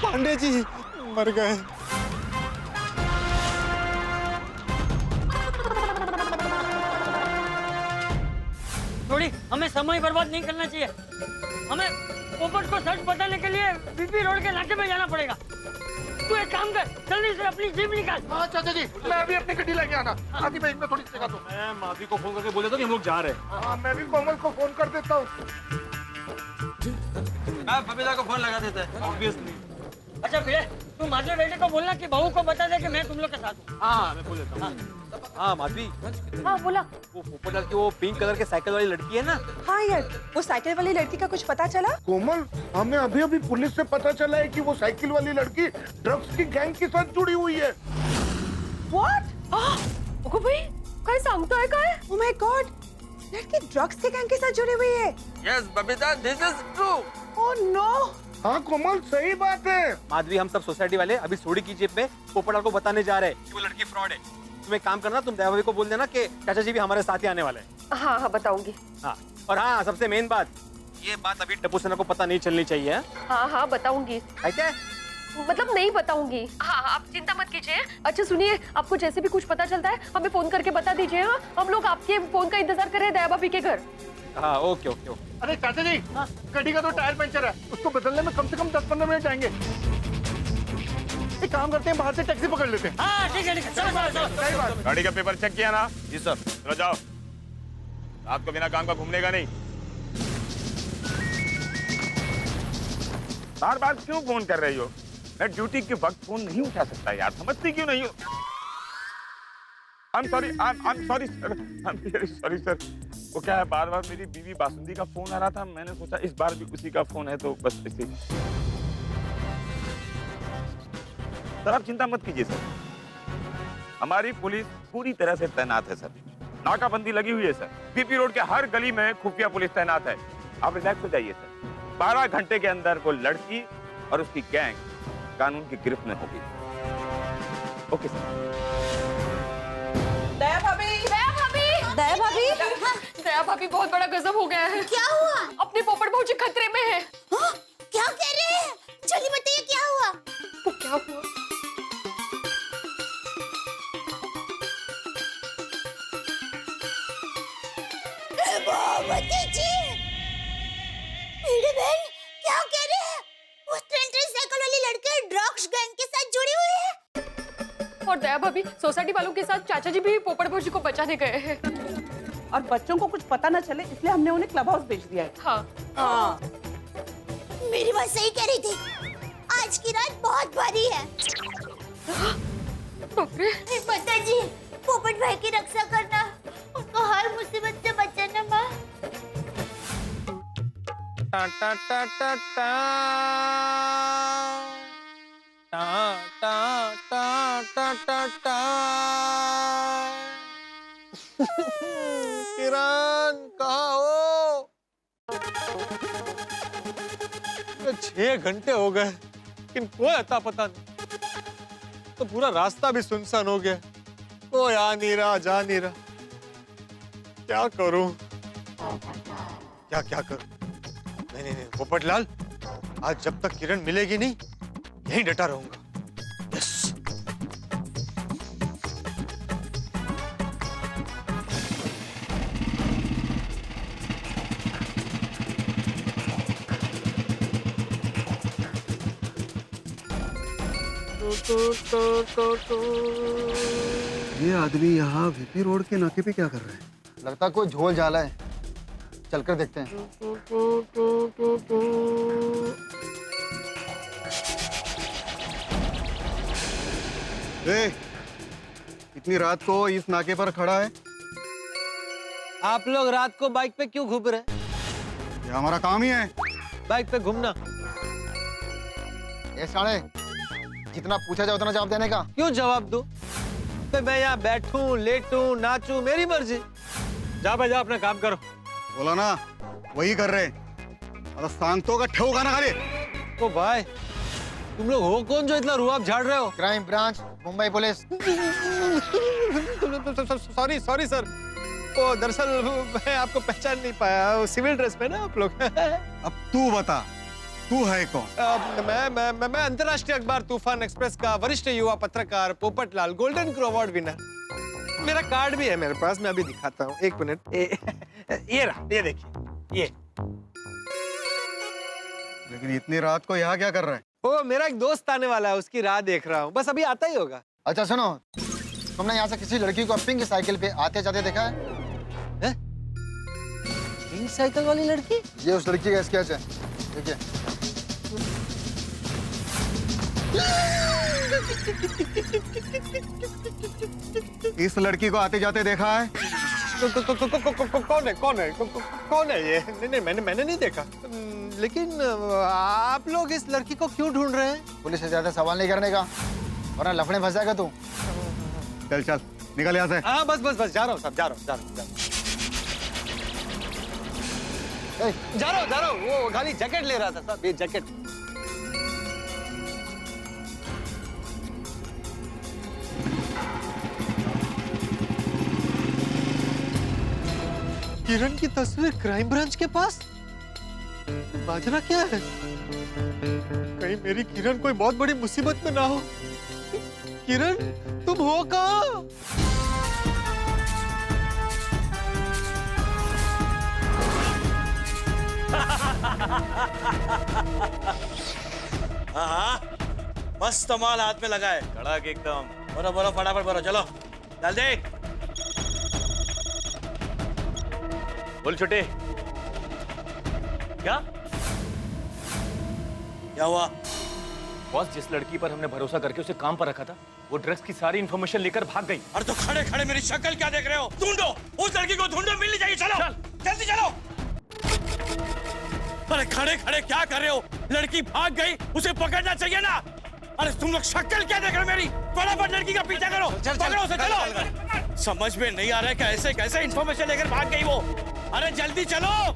S5: पांडे जी मर गए।
S6: थोड़ी हमें समय बर्बाद नहीं करना चाहिए। हमें पोपट को सच बताने के लिए बीपी रोड के नाके पे जाना पड़ेगा। तू एक काम कर, जल्दी से अपनी जीप निकाल।
S10: हाँ चाचा जी, मैं अभी अपनी गड्डी लेके आना। आदि मैं इसमें थोड़ी जगह दूं।
S12: मैं माधवी को फोन करके बोल देता हूँ कि हम लोग जा रहे हैं।
S10: हाँ, मैं भी कोमल को फोन कर देता हूँ।
S12: मैं बबीता को फोन लगा देता है, ऑब्वियसली।
S6: अच्छा भैया, तू माधवी बेटे को बोलना कि बहू को बता दे कि मैं तुम लोग के साथ हूँ।
S12: हाँ, मैं बोल देता हूँ। हाँ माधवी।
S17: हाँ बोला।
S12: वो पोपटलाल की वो पिंक कलर के साइकिल वाली लड़की है ना?
S17: हाँ यार, वो साइकिल वाली लड़की का कुछ पता चला?
S10: कोमल, हमें अभी अभी पुलिस से पता चला है कि वो साइकिल वाली लड़की ड्रग्स की गैंग के साथ जुड़ी हुई है।
S17: What? ओको भाई, काय सांगतोय काय? Oh my God, लड़की ड्रग्स के गैंग के साथ जुड़ी हुई है।
S12: Yes, Babita, this is true.
S17: Oh no.
S10: हाँ कोमल, सही बात है।
S12: माधवी, हम सब सोसाइटी वाले अभी सोडी की जेब में पोपटलाल को बताने जा रहे हैं कि वो लड़की फ्रॉड है। तुम एक काम करना, तुम दया भाभी को बोल देना कि चाचा जी भी हमारे साथ ही आने वाले हैं।
S17: हाँ हाँ बताऊंगी।
S12: हाँ, और हाँ, सबसे मेन बात, ये बात अभी टप्पू सेना को पता नहीं चलनी चाहिए।
S17: हाँ हाँ बताऊंगी।
S12: क्या?
S17: मतलब नहीं बताऊंगी। हाँ आप चिंता मत कीजिए। अच्छा सुनिए, आपको जैसे भी कुछ पता चलता है हमें फोन करके बता दीजिए। हाँ, हम लोग आपके फोन का इंतजार कर रहे हैं दया भाभी के घर।
S12: हाँ ओके ओके ओके।
S10: अरे चाचा जी, गाड़ी का तो टायर पंचर है, उसको बदलने में कम से कम 10-15 मिनट जाएंगे। एक काम करते हैं, बाहर से टैक्सी पकड़ लेते हैं।
S6: हाँ ठीक है, चलो।
S10: सही बात।
S11: गाड़ी का पेपर चेक किया ना?
S3: जी सर।
S11: चलो जाओ, रात को बिना काम का घूमने का नहीं। बार बार क्यों फोन कर रही हो? मैं ड्यूटी के वक्त फोन नहीं उठा सकता यार, समझती क्यों नहीं हो? I'm sorry sir, I'm very sorry sir। वो क्या है, बार बार मेरी बीवी बासुंदी का फोन आ रहा था, मैंने सोचा इस बार भी उसी का फोन है तो बस इसी। सर आप चिंता मत कीजिए सर, हमारी पुलिस पूरी तरह से तैनात है सर। नाकाबंदी लगी हुई है सर, बीपी रोड के हर गली में खुफिया पुलिस तैनात है। आप रिलैक्स हो जाइए सर, 12 घंटे के अंदर वो लड़की और उसकी गैंग कानून की गिरफ्त में होगी। Okay sir.
S17: दया भाभी, दया भाभी, दया भाभी, दया भाभी बहुत बड़ा गजब हो गया है।
S8: क्या हुआ?
S17: अपने पोपट भाजी खतरे में है।
S8: हाँ? क्या कह रहे हैं? जल्दी बताइए क्या हुआ?
S17: वो क्या हुआ?
S8: बाबूजी जी, मेरी बहन क्या कह रहे हैं? वो साइकिल वाली लड़की ड्रग्स गैंग के साथ जुड़ी हुई है।
S17: और दया भाभी सोसाइटी वालों के साथ चाचा जी भी पोपट भाजी को बचाने गए हैं।
S18: और बच्चों को कुछ पता न चले इसलिए हमने उन्हें क्लब हाउस भेज दिया है।
S17: हाँ।
S8: मेरी बात सही कह रही थी, आज की रात बहुत भारी है। माता जी, पोपट भाई की रक्षा करना, उनको हर मुसीबत से बचाना माँ।
S5: टा टा टा टा टा टा टा टा टा टा। किरण कहाँ हो? 6 घंटे हो गए लेकिन कोई अता पता नहीं, तो पूरा रास्ता भी सुनसान हो गया, कोई आ नहीं रहा जा नहीं रहा। क्या करूं? क्या करूं? नहीं पोपटलाल, आज जब तक किरण मिलेगी नहीं यहीं डटा रहूंगा। यस।
S19: ये आदमी यहाँ वीपी रोड के नाके पे क्या कर रहे हैं?
S15: लगता कोई झोल झाला है, चलकर देखते हैं।
S19: इतनी रात को इस नाके पर खड़ा है?
S5: आप लोग रात को बाइक पे क्यों घूम रहे?
S19: ये हमारा काम ही है,
S5: बाइक पे घूमना।
S15: ये साले, जितना पूछा जाए उतना जवाब देने का।
S5: क्यों जवाब दो?
S12: पे मैं यहाँ बैठूं, लेटूं, नाचूं, मेरी मर्जी। जा भाई जा, अपना काम करो।
S19: बोला ना, वही कर रहे। अरे सांगतों का ठेवगा ना खाली।
S12: ओ भाई, तुम लोग हो कौन जो इतना रुआब झाड़ रहे हो?
S15: Crime branch, Mumbai police.
S12: Sorry sorry sir, वो दरअसल मैं आपको पहचान नहीं पाया, सिविल ड्रेस में ना आप लोग।
S19: अब तू बता, तू है कौन?
S12: मैं अंतर्राष्ट्रीय अखबार तूफान एक्सप्रेस का वरिष्ठ युवा पत्रकार Popatlal, golden crow award winner. मेरा कार्ड भी है मेरे पास, मैं अभी दिखाता हूँ, एक मिनट। ये रहा, ये देखिए, ये।
S19: लेकिन इतनी रात को यहाँ क्या कर रहा है?
S12: ओ, मेरा एक दोस्त आने वाला है, उसकी राह देख रहा हूँ, बस अभी आता ही होगा।
S15: अच्छा सुनो, तुमने यहाँ से किसी लड़की को पिंक साइकिल पे आते जाते देखा है?
S12: पिंक साइकिल वाली लड़की?
S15: ये उस लड़की का स्केच है, देखिए।
S19: इस लड़की को आते जाते देखा है?
S12: कौन है? कौन है ये? नहीं, मैंने नहीं देखा। लेकिन आप लोग इस लड़की को क्यों ढूंढ रहे हैं?
S15: पुलिस से ज्यादा सवाल नहीं करने का, वरना लफड़े फंस जाएगा तू।
S19: चल निकल यहाँ से।
S12: हाँ बस जा रहा हूँ साहब, जा रहा हूँ। वो खाली जैकेट ले रहा था साहब, ये जैकेट। किरण की तस्वीर क्राइम ब्रांच के पास? बाजना क्या है? कहीं मेरी किरण कोई बहुत बड़ी मुसीबत में ना हो। किरण, तुम हो कहाँ?
S20: हाँ, मस्त माल हाथ में लगा है, कड़क एकदम। बोलो फटाफट बोलो, चलो डाल दे।
S4: बोल छोटे, क्या
S20: हुआ?
S14: बॉस, जिस लड़की पर हमने भरोसा करके उसे काम पर रखा था, वो ड्रग्स की सारी इंफॉर्मेशन लेकर भाग गई।
S20: अरे तो खड़े खड़े मेरी शक्ल क्या देख रहे हो? ढूंढो उस लड़की को, ढूंढो, मिलनी चाहिए। चलो जल्दी चलो। अरे खड़े खड़े क्या कर रहे हो? लड़की भाग गई, उसे पकड़ना चाहिए ना। अरे तुम लोग शक्ल क्या देख रहे हो मेरी? फटाफट लड़की का पीछा करो, पकड़ो उसे, चलो। समझ में नहीं आ रहा है कैसे कैसे इंफॉर्मेशन लेकर भाग गई वो। अरे जल्दी चलो।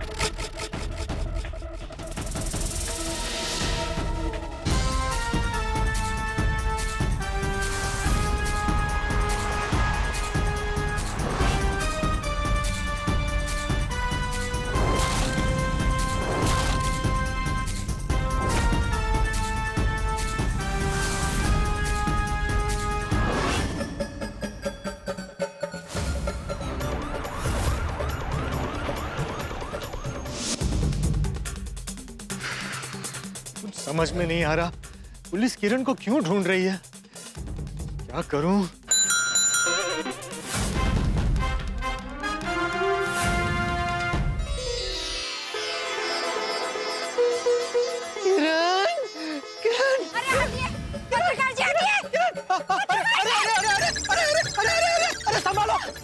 S12: समझ में नहीं आ रहा, पुलिस किरण को क्यों ढूंढ रही है? क्या करूं?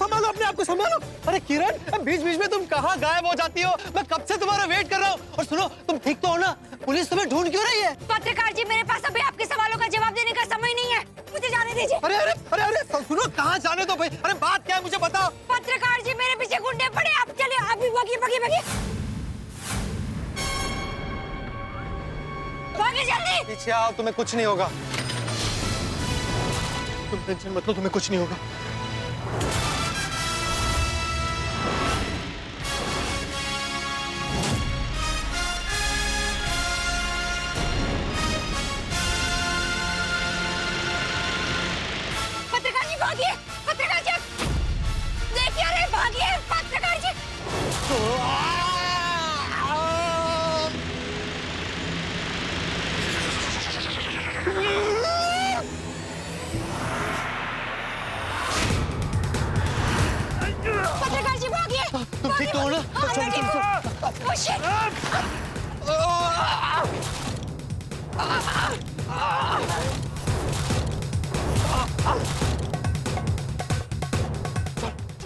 S12: संभालो अपने आप को, संभालो। अरे किरण, बीच बीच में तुम कहाँ गायब हो जाती हो? मैं कब से तुम्हारा वेट कर रहा हूँ। और सुनो, तुम ठीक तो हो ना? पुलिस तुम्हें ढूंढ क्यों रही है?
S8: पत्रकार जी, मेरे पास अभी आपके सवालों का जवाब देने का समय नहीं है, मुझे जाने दीजिए।
S12: अरे सुनो, कहाँ जाने दो भाई? अरे बात क्या है मुझे बताओ।
S8: पत्रकार जी, मेरे पीछे गुंडे पड़े, आप चलिए, अभी भागिए जल्दी।
S12: पीछे आओ, तुम्हें कुछ नहीं होगा। तुम टेंशन मत लो, तुम्हें कुछ नहीं होगा।
S8: पत्रकार जी, देखिए, अरे भागिए पत्रकार जी। पत्रकार जी भागिए।
S12: तुम ठीक तो हो ना?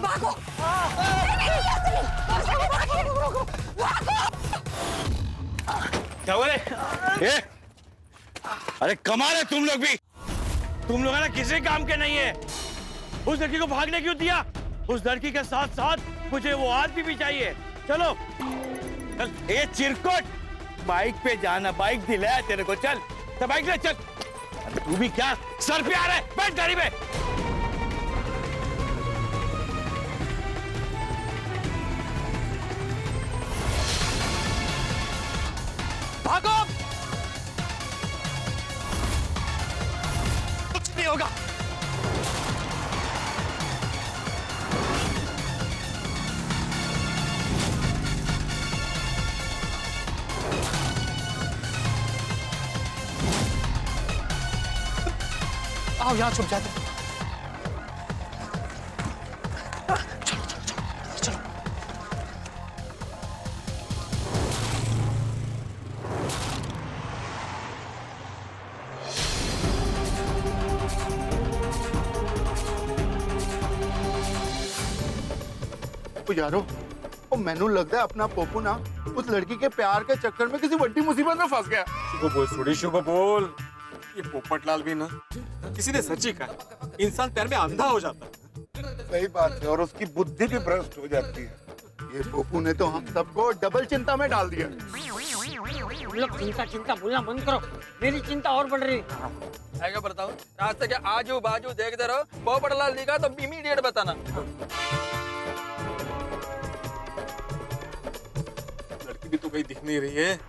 S8: भागो।
S20: क्या बोले? अरे कमाल है तुम लोग भी। तुम लोग है ना किसी काम के नहीं है। उस लड़की को भागने क्यों दिया? उस लड़की के साथ साथ मुझे वो आदमी भी चाहिए। चलो चल। ए चिरकुट, बाइक पे जाना, बाइक दिलाया तेरे को, चल तो बाइक ले चल। तू भी क्या सर पे आ रहा है? बैठ गाड़ी में।
S12: भागो, कुछ नहीं होगा। आओ यहाँ छुप जाते। चलो।
S10: यारो, ओ मैनू लगता है अपना पोपू ना उस लड़की के प्यार के चक्कर में किसी बड़ी मुसीबत में फंस गया।
S12: शुभ बोल, थोड़ी शुभ बोल। ये पोपटलाल भी ना किसी ने सच्ची कहा, इंसान प्यार में अंधा हो जाता है।
S10: सही बात है, और उसकी बुद्धि भी भ्रष्ट हो जाती है। ये पोपू ने तो हम सबको डबल चिंता में डाल दिया।
S6: तुम लोग चिंता बोलना बंद करो, मेरी चिंता और बढ़ रही है।
S12: क्या बताओ, रास्ते के आजू बाजू देखते रहो, पोपटलाल दिखा तो इमीडिएट बताना। लड़की भी तो कहीं दिख नहीं रही है।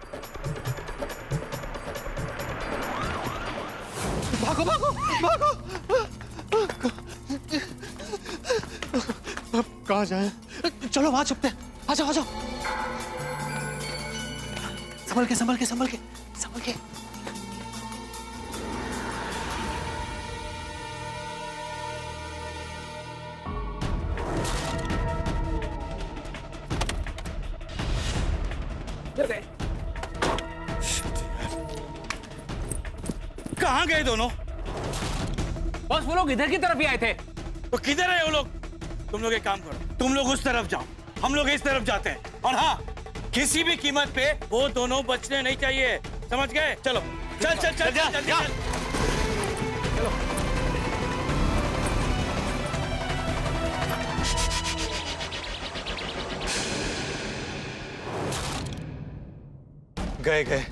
S12: भागो भागो भागो। अब कहाँ जाए? चलो वहां छुपते हैं। आ जाओ आ जाओ। संभल के संभल के संभल के संभल के।
S20: कहाँ गए दोनों?
S12: बस वो लोग इधर की तरफ ही आए थे।
S20: तो किधर है वो लोग? तुम लोग एक काम करो, तुम लोग उस तरफ जाओ, हम लोग इस तरफ जाते हैं। और हाँ, किसी भी कीमत पे वो दोनों बचने नहीं चाहिए, समझ गए? चलो चल चल चल चल चल चल।
S12: गए गए।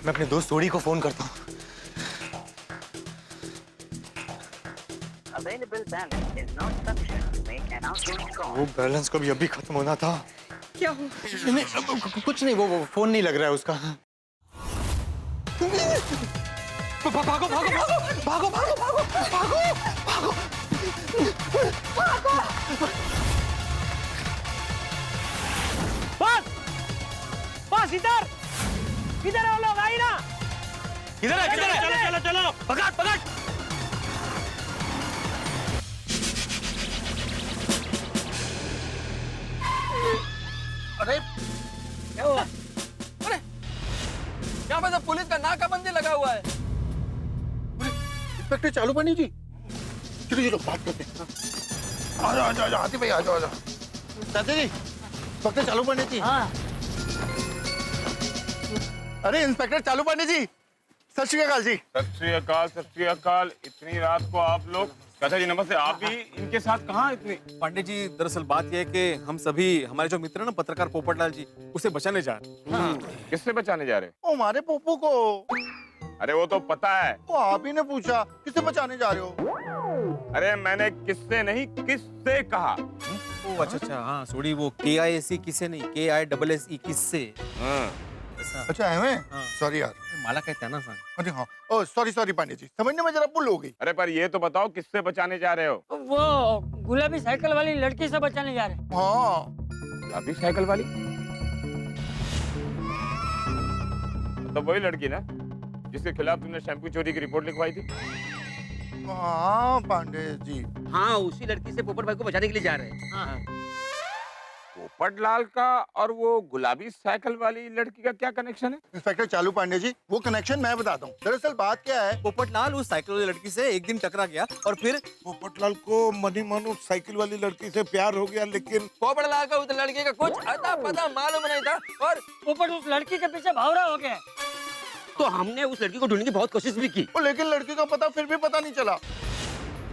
S12: मैं अपने दोस्त सोडी को फोन करता हूँ। वो बैलेंस को भी अभी खत्म होना था।
S17: क्या हो?
S12: नहीं, कुछ नहीं, वो फोन नहीं लग रहा है उसका। भागो भागो भागो भागो भागो भागो भागो भागो।
S6: बस बस, इधर इधर वो लोग आई ना।
S20: इधर है, चलो चलो चलो चलो, पकड़ पकड़।
S12: अरे क्या हुआ? अरे यहाँ पे तो पुलिस का नाकाबंदी लगा हुआ है।
S10: इंस्पेक्टर चालू पानी जी, चलो चलो बात करते हैं। आ जाओ आ जाओ हाथी भाई, आ जाओ आ जाओ। चाचा जी, इंस्पेक्टर चालू पानी जी।
S6: हाँ।
S10: अरे इंस्पेक्टर चालू पानी जी, सत श्री अकाल जी।
S11: सत श्री अकाल, सत श्री अकाल। इतनी रात को आप लोग? चाचा जी नमस्ते। आप भी इनके साथ कहाँ इतनी?
S12: पांडे जी, दरअसल बात यह है कि हम सभी, हमारे जो मित्र है ना पत्रकार पोपटलाल जी, उसे बचाने जा रहे हैं।
S11: किससे बचाने जा रहे?
S10: ओ हमारे पोपू को।
S11: अरे वो तो पता है।
S10: वो आप ही ने पूछा किससे बचाने जा रहे हो?
S11: अरे मैंने किससे नहीं, किससे कहा।
S12: ओ अच्छा अच्छा, हाँ सोडी, वो KISE किससे नहीं, KISSE किससे।
S10: अच्छा है, सॉरी यार,
S12: माला कहते हैं ना सर।
S10: अरे हाँ, ओ सॉरी सॉरी पांडे जी, समझने में जरा भूल हो गई।
S11: अरे पर ये तो बताओ किससे बचाने जा रहे हो?
S6: वो गुलाबी साइकिल वाली लड़की से बचाने जा रहे हैं।
S10: हाँ,
S11: गुलाबी साइकिल वाली? तो वही लड़की ना जिसके खिलाफ तुमने शैम्पू चोरी की रिपोर्ट लिखवाई थी?
S10: हाँ पांडे जी,
S9: हाँ उसी लड़की से पोपट भाई को बचाने के लिए जा रहे हैं।
S6: हाँ।
S11: पोपटलाल का और वो गुलाबी साइकिल वाली लड़की का क्या कनेक्शन है?
S10: इंस्पेक्टर चालू पांडे जी, वो कनेक्शन मैं बताता हूँ। दरअसल बात क्या है,
S12: पोपटलाल उस साइकिल वाली लड़की से एक दिन टकरा गया और फिर
S19: पोपटलाल को मनी मानो साइकिल वाली लड़की से प्यार हो गया, लेकिन
S12: पोपटलाल का उस लड़की का कुछ अता पता मालूम नहीं था और
S6: पोपट उस लड़की के पीछे भावरा हो गया।
S9: तो हमने उस लड़की को ढूंढने की बहुत कोशिश भी की,
S10: लेकिन लड़की का पता फिर भी पता नहीं चला।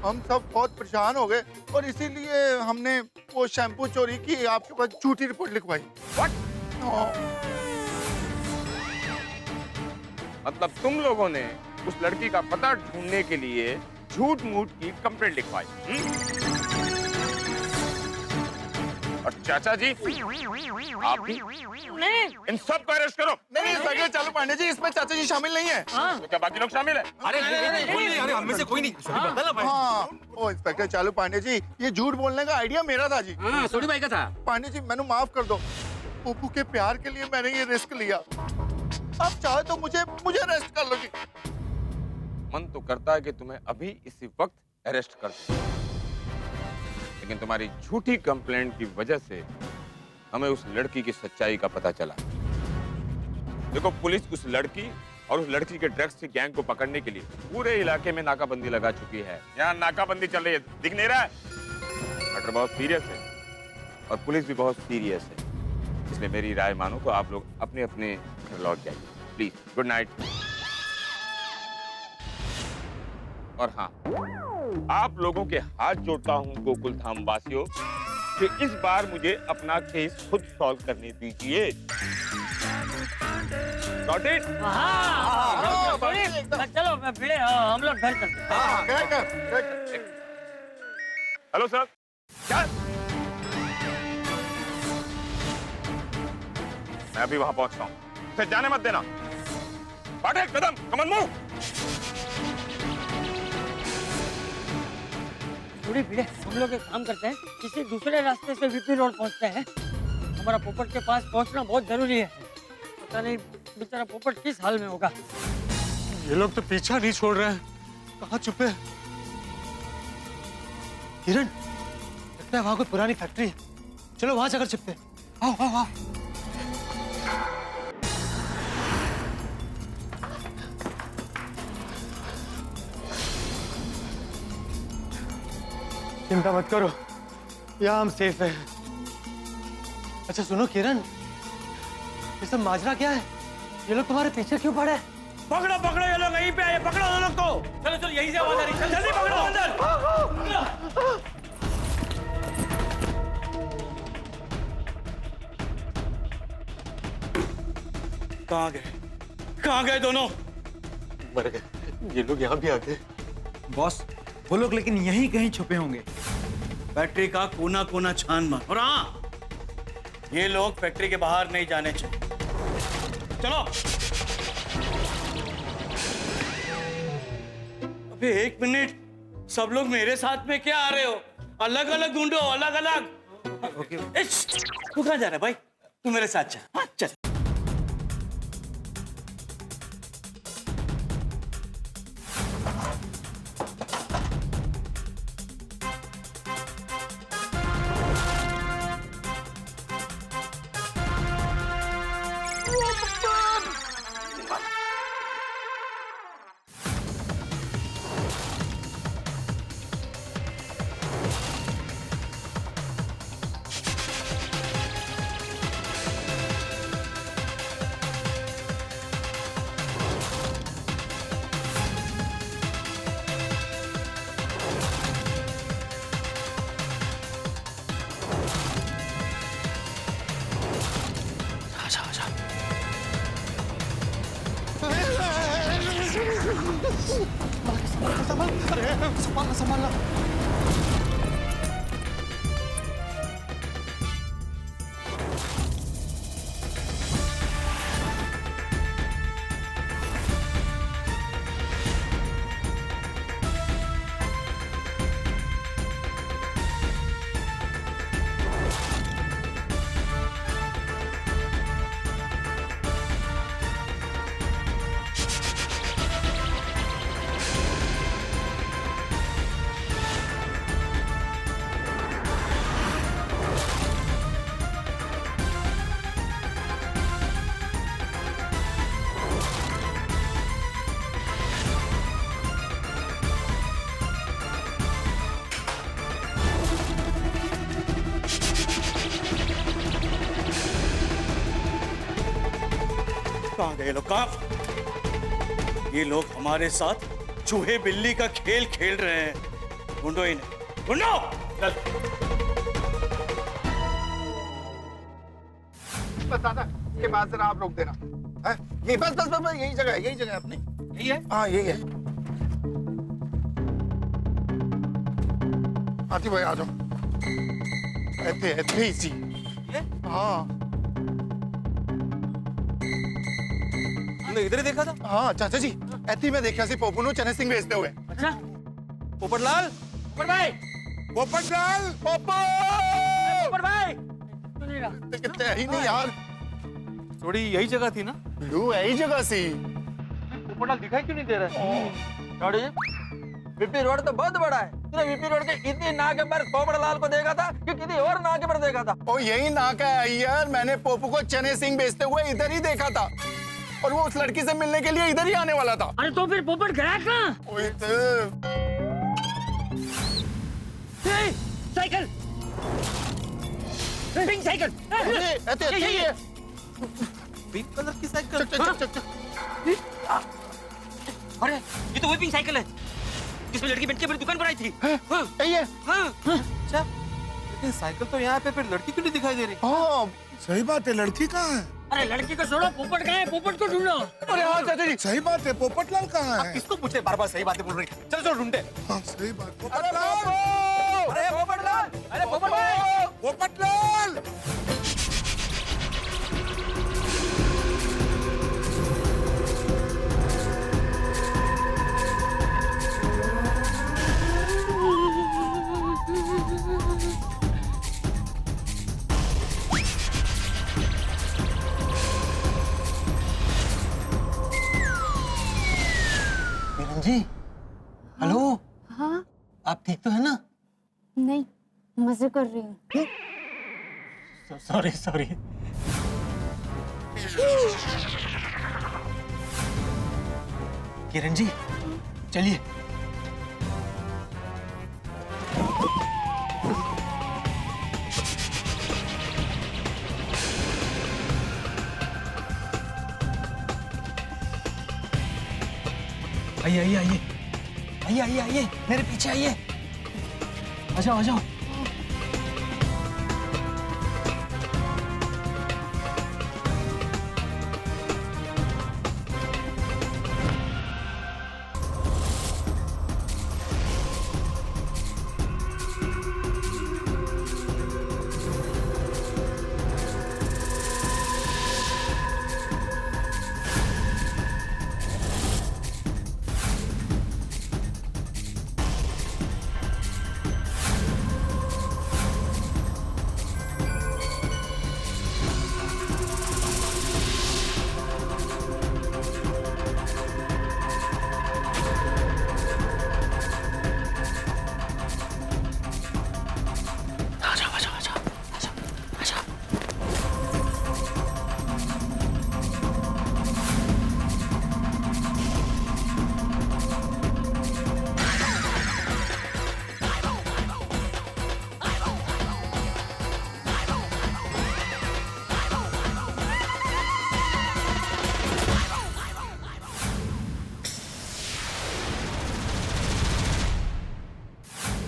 S10: हम सब बहुत परेशान हो गए और इसीलिए हमने वो शैम्पू चोरी की, आपके पास झूठी रिपोर्ट लिखवाई।
S11: मतलब तुम लोगों ने उस लड़की का पता ढूंढने के लिए झूठ मूठ की कंप्लेंट लिखवाई? और चाचा जी आप भी?
S6: नहीं,
S11: इन सब को अरेस्ट करो।
S10: नहीं इंस्पेक्टर चालू पांडे जी, इसमें चाचा जी शामिल नहीं है।
S11: तो क्या बाकी लोग शामिल है?
S12: अरे अरे हम में से कोई नहीं।
S10: हाँ, ओ इंस्पेक्टर चालू पांडे जी, ये झूठ बोलने का आइडिया मेरा था जी।
S12: हाँ, सोनी भाई का था।
S10: पांडे जी मैंने माफ कर दो, पप्पू के प्यार के लिए मैंने ये रिस्क लिया। आप चाहे तो मुझे अरेस्ट कर लो जी।
S11: मन तो करता है कि तुम्हें अभी इसी वक्त अरेस्ट कर दूं, लेकिन तुम्हारी झूठी कंप्लेंट की वजह से हमें उस लड़की की सच्चाई का पता चला। देखो, पुलिस उस लड़की और उस लड़की के ड्रग्स की गैंग को पकड़ने के लिए पूरे इलाके में नाकाबंदी लगा चुकी है। यहाँ नाकाबंदी चल रही है, दिख नहीं रहा है? मैटर बहुत सीरियस है और पुलिस भी बहुत सीरियस है, इसलिए मेरी राय मानो तो आप लोग अपने अपने घर लौट जाइए प्लीज। Good night. और हाँ, आप लोगों के हाथ जोड़ता हूं गोकुल धाम वासियों कि इस बार मुझे अपना केस खुद सॉल्व करने दीजिए। Got it?
S6: चलो भिड़े, हम लोग घर चलते।
S11: हेलो सर, क्या? मैं अभी वहां पहुंचता हूं, फिर जाने मत देना। बढ़े कदम, कमन मूव।
S6: थोड़ी भिड़े, हम लोग एक काम करते हैं, किसी दूसरे रास्ते से वीपी रोड पहुंचते हैं। हमारा पोपट के पास पहुंचना बहुत जरूरी है। पता नहीं बेचारा पोपट किस हाल में होगा।
S16: ये लोग तो पीछा नहीं छोड़ रहे हैं, कहाँ छुपे? किरण, लगता है वहां कोई पुरानी फैक्ट्री है। चलो वहां जाकर छिपते हैं। आओ आओ आओ। चिंता मत करो, यहाँ हम सेफ हैं। अच्छा सुनो किरण, ये सब माजरा क्या है? ये लोग तुम्हारे पीछे क्यों पड़े?
S20: पकड़ो पकड़ो, ये लोग यहीं पे आए, पकड़ो ये लोग को। चलो चलो, यहीं से आवाज आ रही है, जल्दी पकड़ो अंदर। कहाँ गए दोनों?
S12: मर गए, ये लोग यहाँ भी आ गए। बॉस, वो लोग लेकिन यहीं कहीं छुपे होंगे। फैक्ट्री का कोना कोना छान मार। और हाँ, ये लोग फैक्ट्री के बाहर नहीं जाने चाहिए। चलो। अबे एक मिनट, सब लोग मेरे साथ में क्या आ रहे हो? अलग अलग ढूंढो, अलग अलग। ओके। तू कहाँ जा रहा है भाई? तू मेरे साथ चल। हाँ चल।
S5: संभालना।
S20: कहाँ गए लोग? कहाँ? ये लोग हमारे साथ चूहे बिल्ली का खेल खेल रहे हैं। ढूंढो ही नहीं, ढूंढो। चल।
S10: बस दादा ये बात जरा आप रोक देना है? ये बस बस बस यही जगह है, यही जगह है अपनी।
S12: यही है?
S10: हाँ यही है। आती भाई आ जाओ। ऐसे ऐसे ही सी। हाँ
S12: तुमने इधर ही देखा था?
S10: हाँ चाचा जी ऐसे में देखा सी पोपू नु चने सिंह बेचते हुए।
S12: अच्छा पोपटलाल, पोपट भाई,
S10: पोपटलाल, पोपो,
S12: पोपट भाई।
S10: कितने है ही नहीं यार।
S12: थोड़ी यही जगह थी ना?
S10: यही जगह सी।
S12: पोपटलाल दिखाई क्यों नहीं दे रहा है?
S9: वीपी रोड तो बहुत बड़ा है। तूने वीपी रोड के इतनी नाके पर पोपटलाल को देखा था कि किसी और नाके पर देखा था?
S10: ओ यही नाका है यार, मैंने पोपू को चने सिंह बेचते हुए इधर ही देखा था और वो उस लड़की से मिलने के लिए इधर ही आने वाला था।
S6: अरे तो फिर पोपट गया कहाँ? Cycle, pink cycle.
S12: Pink colour की साइकिल।
S9: अरे ये तो वही पिंक साइकिल है जिसमें लड़की बैठ के मेरी दुकान पर आई थी।
S10: यही है।
S12: अच्छा लेकिन साइकिल तो यहाँ पे, फिर लड़की क्यों नहीं दिखाई दे रही?
S10: हाँ सही बात है, लड़की कहाँ है?
S6: अरे लड़की को छोड़ो, पोपट कहाँ है? पोपट को ढूंढो।
S10: अरे हाँ चाचा जी सही बात है, पोपटलाल कहाँ है?
S12: किसको पूछे, बार बार सही बातें बोल रही। चल चलो ढूंढते।
S10: हाँ सही बात।
S12: अरे पोपटलाल, अरे पोपट भाई,
S10: पोपटलाल।
S16: जी हेलो।
S8: हाँ
S16: आप ठीक तो है ना?
S8: नहीं मजे कर रही हूँ।
S16: Sorry sorry. किरण जी चलिए। आइए आइए आइए आइए आइए आइए मेरे पीछे आइए। आ जाओ आ जाओ।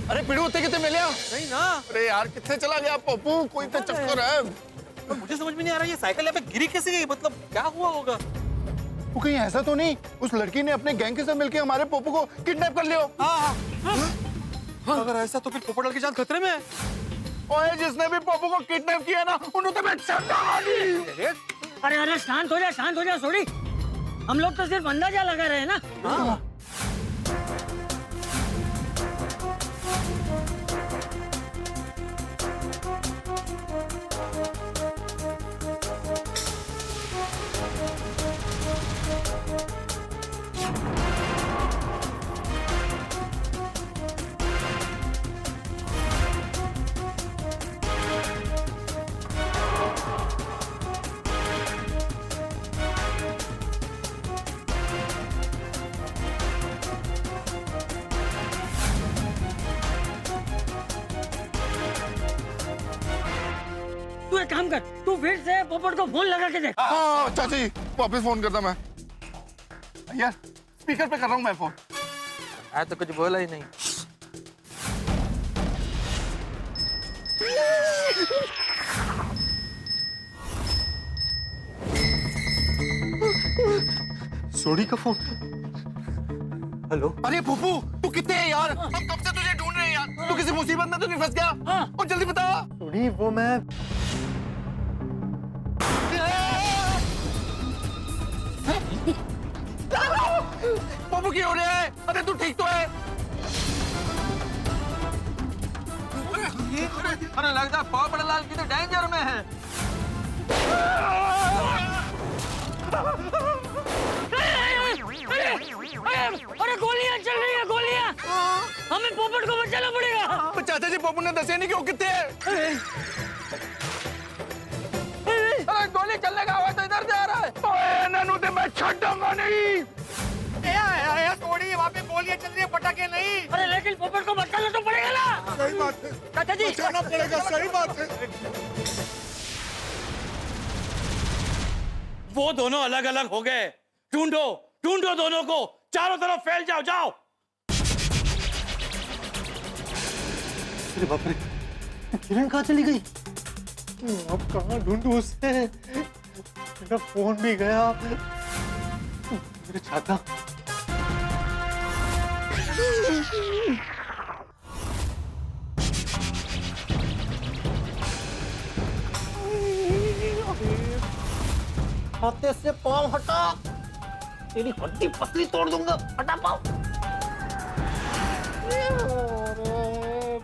S10: अरे पिड़ू उत्ते कितने मिले?
S12: नहीं ना।
S10: अरे यार कितने चला गया पप्पू, कोई तो चक्कर है।
S12: तो मुझे समझ में नहीं आ रहा ये साइकिल यहाँ पे गिरी कैसे गई, मतलब क्या हुआ होगा?
S10: वो कहीं ऐसा तो नहीं उस लड़की ने अपने गैंग के साथ मिलकर हमारे पोपू को किडनैप कर लिया?
S12: अगर ऐसा तो फिर पोपटलाल की जान खतरे में है।
S10: ओए जिसने भी पोपू को किडनैप किया ना उन्होंने तो मैं
S6: अरे अरे शांत हो जा सोडी। हम लोग तो सिर्फ अंदाजा लगा रहे हैं ना। एक काम कर, तू फिर से पोपट को फोन लगा के देख।
S10: हाँ चाची वापस फोन करता मैं। यार स्पीकर पे कर रहा हूँ मैं फोन।
S12: मैं तो कुछ बोला ही नहीं।
S16: सोडी का फोन। हेलो।
S10: अरे फूफू तू कितने है यार? हम कब से तुझे ढूंढ रहे हैं यार। तू किसी मुसीबत में तो नहीं फंस गया? और जल्दी बता।
S16: सोडी वो मैं
S10: फूफू क्यों हो रहा है? अरे तू ठीक तो है?
S12: अरे लगता है पोपट लाल की तो डेंजर में है।
S6: अरे गोलियां चल रही है, गोलियां। हमें पोपट को बचाना पड़ेगा।
S10: चाचा जी पोपट ने दसे नहीं क्यों कितने हैं?
S12: अरे गोली चलने का आवाज तो इधर से आ रहा है।
S10: ओए ननू ते मैं छड़ूंगा नहीं।
S12: थोड़ी वहाँ पे गोलियां चल रही है, पटाखे नहीं।
S6: अरे लेकिन पोपट को बचाना तो पड़ेगा ना।
S10: सही बात है
S6: चाचा जी
S10: बचाना पड़ेगा, सही बात है।
S20: वो दोनों अलग अलग हो गए। ढूंढो ढूंढो दोनों को, चारों तरफ फैल जाओ, जाओ।
S16: अरे बाप रे, किरण कहाँ चली गई? अब कहाँ ढूंढूं उसे? मेरा फोन भी गया, मेरे छाता।
S15: हाथे से पाँव हटा, तेरी हड्डी पसली तोड़ दूंगा। हटा पाँव।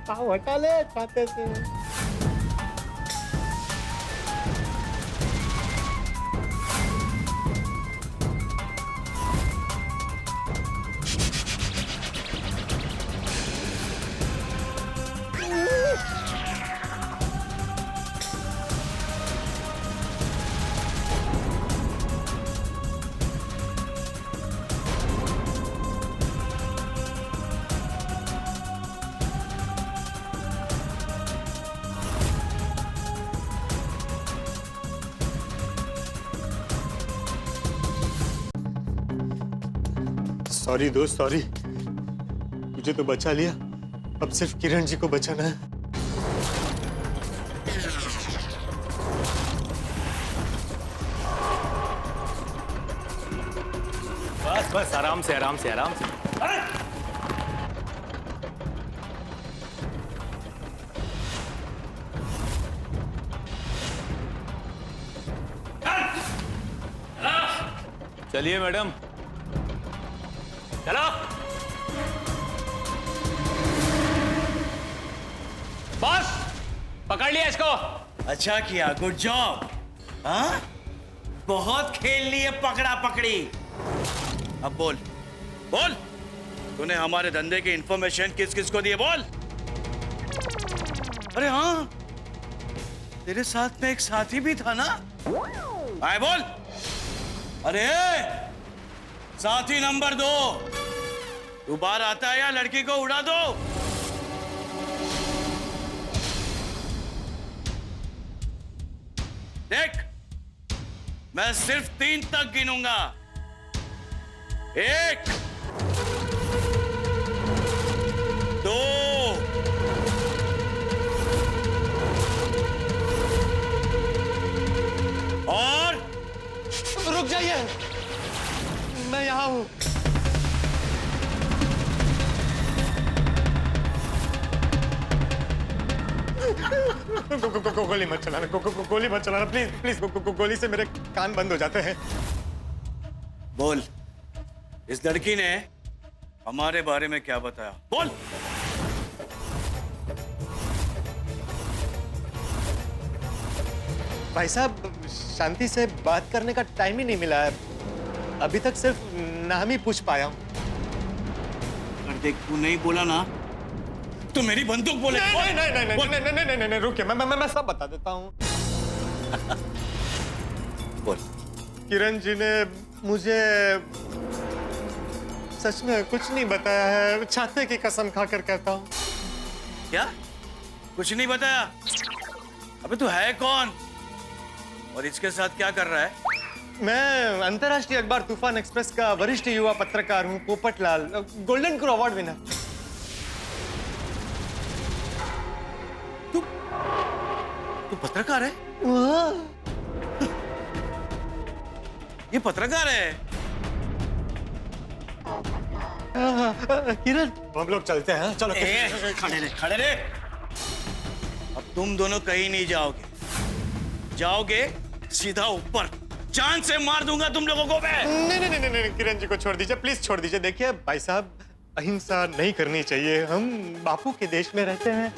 S16: पाँव हटा ले छाते से। सॉरी दोस्त, सॉरी। मुझे तो बचा लिया, अब सिर्फ किरण जी को बचाना है।
S14: बस बस, आराम से आराम से आराम से। चलिए मैडम, चलो। बॉस, पकड़ लिया इसको।
S20: अच्छा किया, गुड जॉब। हाँ, बहुत खेल ली है पकड़ा पकड़ी। अब बोल बोल, तूने हमारे धंधे की इंफॉर्मेशन किस किस को दी है? बोल। अरे हाँ, तेरे साथ में एक साथी भी था ना? आए बोल। अरे साथी नंबर 2, तू बाहर आता है या लड़की को उड़ा दो? देख, मैं सिर्फ 3 तक गिनूंगा। 1 2 और
S16: रुक जाइए, मैं यहाँ हूँ। गोली मत चलाना, गोली मत चलाना प्लीज प्लीज। गोली से मेरे कान बंद हो जाते हैं।
S20: बोल, इस लड़की ने हमारे बारे में क्या बताया? बोल।
S16: भाई साहब, शांति से बात करने का टाइम ही नहीं मिला है। अभी तक सिर्फ नाम ही पूछ पाया हूँ।
S20: अगर देख, तू नहीं बोला ना तो मेरी बंदूक बोले।
S16: नहीं, रुकिए, मैं सब बता देता हूँ।
S20: बोल।
S16: किरण जी ने मुझे सच में कुछ नहीं बताया है, छाते की कसम खाकर कहता हूँ।
S20: क्या? कुछ नहीं बताया? अबे तू है कौन और इसके साथ क्या कर रहा है?
S16: मैं अंतर्राष्ट्रीय अखबार तूफान एक्सप्रेस का वरिष्ठ युवा पत्रकार हूँ, Popatlal, golden crow award winner.
S20: तू पत्रकार है? ये पत्रकार है।
S16: किरण हम लोग चलते हैं, चलो।
S20: खड़े रहे। अब तुम दोनों कहीं नहीं जाओगे, जाओगे सीधा ऊपर। जान से मार दूंगा तुम लोगों को मैं।
S16: नहीं, किरण जी को छोड़ दीजिए, प्लीज छोड़ दीजिए। देखिए भाई साहब, अहिंसा नहीं करनी चाहिए। हम बापू के देश में रहते हैं,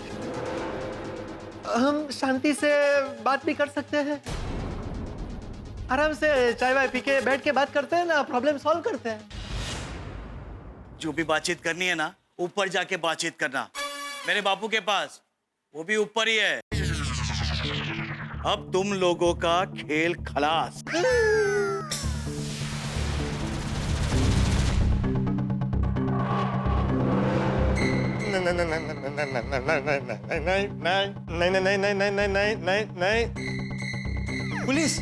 S16: हम शांति से बात भी कर सकते हैं, आराम से चाय वाय पी के बैठ के बात करते हैं ना, प्रॉब्लम सॉल्व करते हैं।
S20: जो भी बातचीत करनी है ना, ऊपर जाके बातचीत करना। मेरे बापू के पास वो भी ऊपर ही है। अब तुम लोगों का खेल खलास।
S16: नहीं, पुलिस।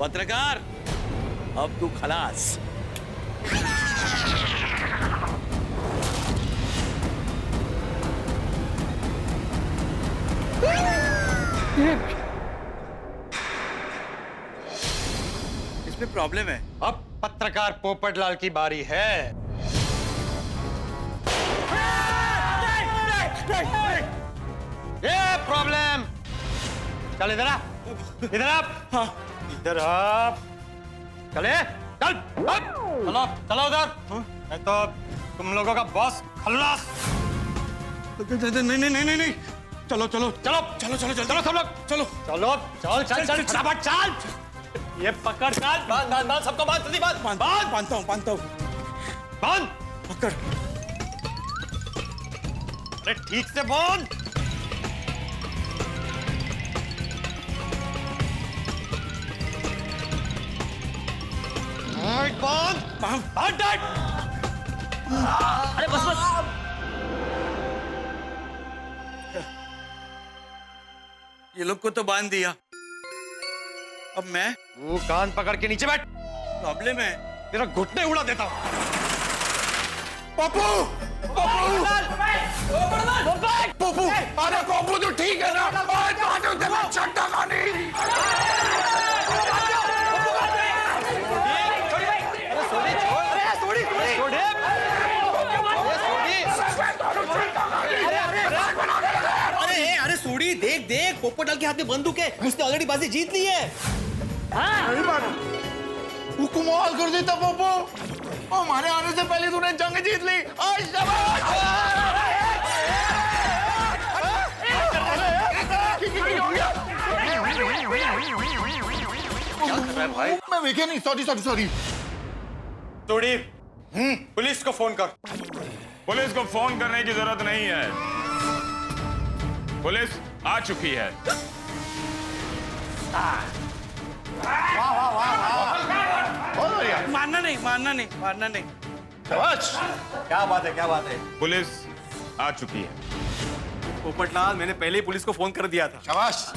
S20: पत्रकार, अब तू खलास। इसमें प्रॉब्लम है।
S16: अब पत्रकार पोपटलाल की बारी है। ये प्रॉब्लम। चल इधर आ, इधर आप। हाँ। इधर आप। चले, चल, चलो, चलो उधर। नहीं तो तुम लोगों का बॉस खल्लास। नहीं। चलो, चलो, चलो, चलो, चलो, चलो, चलो, सब लोग, चलो, चलो, चल, चल, चल, फटाफट चल। ये पकड़, चल, बांध, सबको बांध, जल्दी बांध, बांधता हूँ, बांध, पकड़। अरे ठीक से बांध। बांध।
S20: अरे बस। ये लोग को तो बांध दिया, अब मैं?
S16: वो कान पकड़ के नीचे बैठ।
S20: प्रॉब्लम है,
S16: तेरा घुटने उड़ा देता हूँ।
S20: पप्पू,
S10: अरे पप्पू तो ठीक है ना?
S20: अरे सोडी, देख पोपटलाल के हाथ में बंदूक है, उसने ऑलरेडी बाजी जीत ली है।
S10: नहीं मानो, वो कमाल कर देता पप्पू। हमारे आने से पहले तूने जंग जीत ली।
S16: क्या कर रहा है भाई?
S10: मैं देखे नहीं, सॉरी।
S16: तोड़ी, पुलिस को फोन कर।
S11: पुलिस को फोन करने की जरूरत नहीं है, पुलिस आ चुकी है।
S20: मानना नहीं।
S16: क्या बात है?
S11: पुलिस आ चुकी है।
S16: पोपटलाल, मैंने पहले ही पुलिस को फोन कर दिया था।
S10: शाबाश।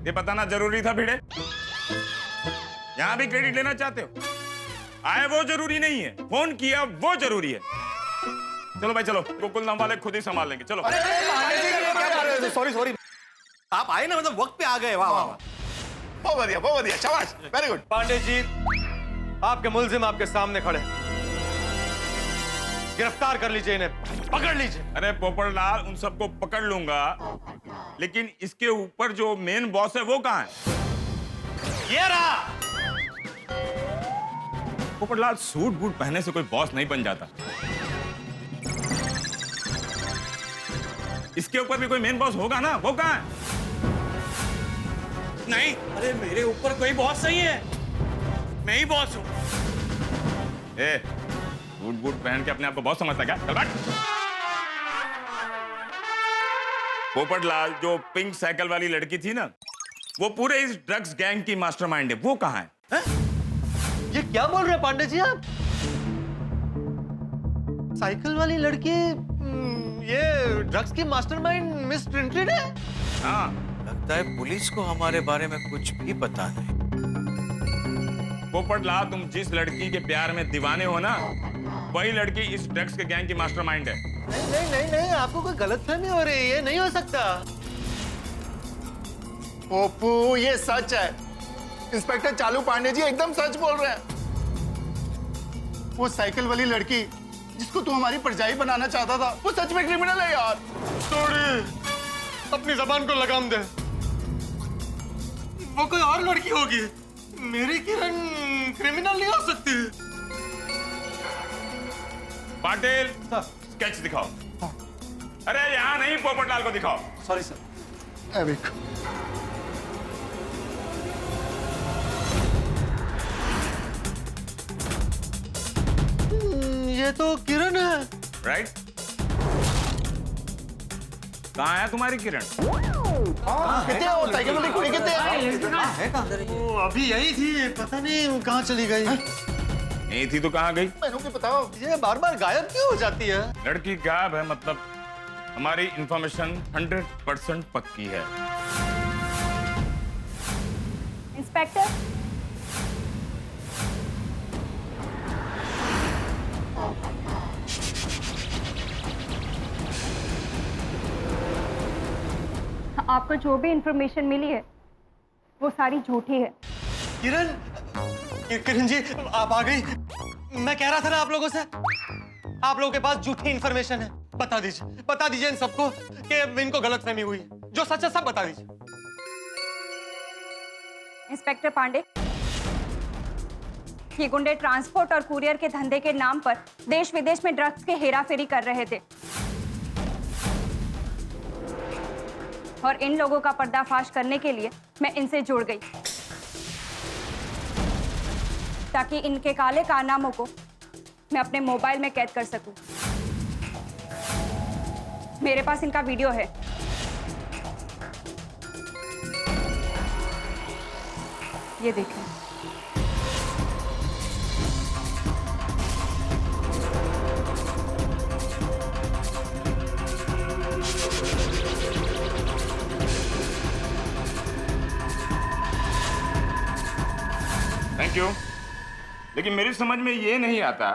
S11: ये बताना जरूरी था भिड़े? यहां भी क्रेडिट लेना चाहते हो? आए वो जरूरी नहीं है, फोन किया वो जरूरी है। चलो भाई चलो, गोकुल नाम वाले खुद ही संभाल लेंगे। चलो।
S16: सॉरी, आप आए ना, मतलब वक्त पे आ गए। वाह।
S10: बहुत बढ़िया, शाबाश, वेरी गुड।
S16: पांडे जी, आपके मुल्जिम आपके सामने खड़े, गिरफ्तार कर लीजिए इन्हें, पकड़ लीजिए।
S11: अरे पोपटलाल, उन सबको पकड़ लूंगा, लेकिन इसके ऊपर जो मेन बॉस है वो कहाँ है?
S16: ये रहा।
S11: पोपटलाल, सूट बूट पहनने से कोई बॉस नहीं बन जाता। इसके ऊपर भी कोई मेन बॉस होगा ना, वो कहाँ है?
S20: नहीं, अरे मेरे ऊपर कोई बॉस नहीं है, मैं ही बॉस हूँ।
S11: बूट बूट पहन के अपने आप को बहुत समझता क्या? चल बैठ। पोपटलाल, जो पिंक साइकिल वाली लड़की थी ना, वो पूरे इस ड्रग्स गैंग की मास्टरमाइंड है। वो कहाँ है?
S16: ये क्या बोल रहे हैं पांडे जी आप? साइकिल वाली लड़की ये ड्रग्स की मास्टरमाइंड मिस ट्रिनिटी है?
S11: हाँ।
S20: लगता है पुलिस को हमारे बारे में कुछ भी पता नहीं।
S11: पोपटलाल, तुम जिस लड़की के प्यार में दीवाने हो ना, वही लड़की इस ड्रग्स के गैंग की मास्टरमाइंड है।
S16: नहीं नहीं नहीं नहीं, आपको कोई गलतफहमी हो रही है, ये नहीं हो सकता।
S10: पोपू, ये सच है। इंस्पेक्टर चालू पांडे जी एकदम सच बोल रहे हैं। वो साइकिल वाली लड़की जिसको तू हमारी परजाई बनाना चाहता था, वो सच में क्रिमिनल है यार।
S16: थोड़ी अपनी जबान को लगाम दे। वो कोई और लड़की होगी। मेरी किरण क्रिमिनल नहीं हो सकती।
S11: पाटिल, स्केच दिखाओ। अरे यहाँ नहीं, पोपटलाल को दिखाओ।
S16: Sorry sir.
S10: एविक।
S16: ये तो किरण है।
S11: राइट? कहाँ है तुम्हारी किरण?
S10: कितने हो? साइकिल वाली कुड़ी कितने है?
S16: वो अभी यही थी, पता नहीं कहाँ चली गई।
S11: नहीं थी तो कहाँ गई?
S10: मैंने क्या बताओ?
S16: ये बार बार गायब क्यों हो जाती है?
S11: लड़की गायब है मतलब हमारी इंफॉर्मेशन 100% पक्की है।
S8: इंस्पेक्टर,
S17: आपको जो भी इंफॉर्मेशन मिली है वो सारी झूठी है।
S16: किरण, किरण जी आप आ गई। मैं कह रहा था ना आप लोगों से, आप लोगों के पास झूठी इंफॉर्मेशन है। बता दीजिए इन सबको कि इनको गलतफहमी हुई है। जो सच है सब बता दीजिए।
S21: इंस्पेक्टर पांडे, ये गुंडे ट्रांसपोर्ट और कुरियर के धंधे के नाम पर देश विदेश में ड्रग्स के हेराफेरी कर रहे थे और इन लोगों का पर्दाफाश करने के लिए मैं इनसे जुड़ गई ताकि इनके काले कारनामों को मैं अपने मोबाइल में कैद कर सकूं। मेरे पास इनका वीडियो है। ये देखें।
S11: Thank you. लेकिन मेरी समझ में ये नहीं आता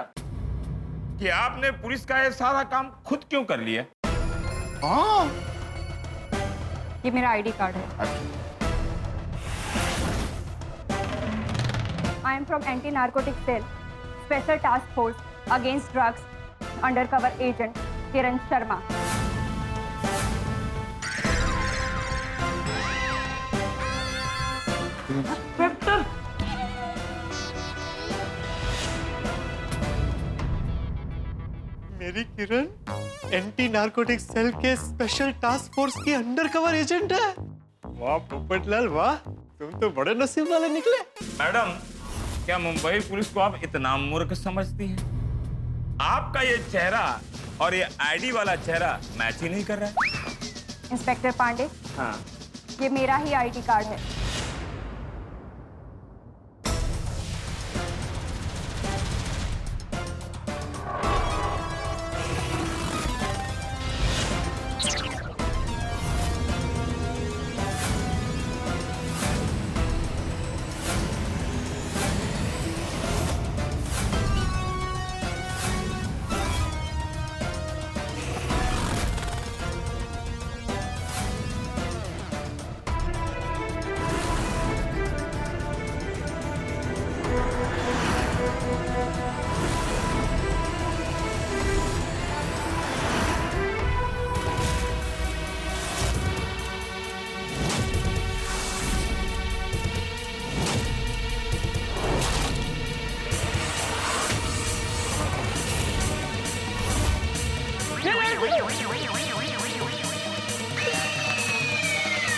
S11: कि आपने पुलिस का ये सारा काम खुद क्यों कर लिया?
S10: हाँ,
S21: ये मेरा आईडी कार्ड है। I am from anti narcotic cell, special task force against drugs, undercover agent Kiran Sharma.
S16: Inspector, मेरी किरण एंटी नार्कोटिक सेल के स्पेशल टास्क फोर्स की अंडरकवर एजेंट है। वाह पोपटलाल वाह, तुम तो बड़े नसीब वाले निकले।
S11: मैडम, क्या मुंबई पुलिस को आप इतना मूर्ख समझती हैं? आपका ये चेहरा और ये आईडी वाला चेहरा मैच ही नहीं कर रहा है।
S21: इंस्पेक्टर पांडे,
S11: हाँ,
S21: ये मेरा ही आईडी कार्ड है।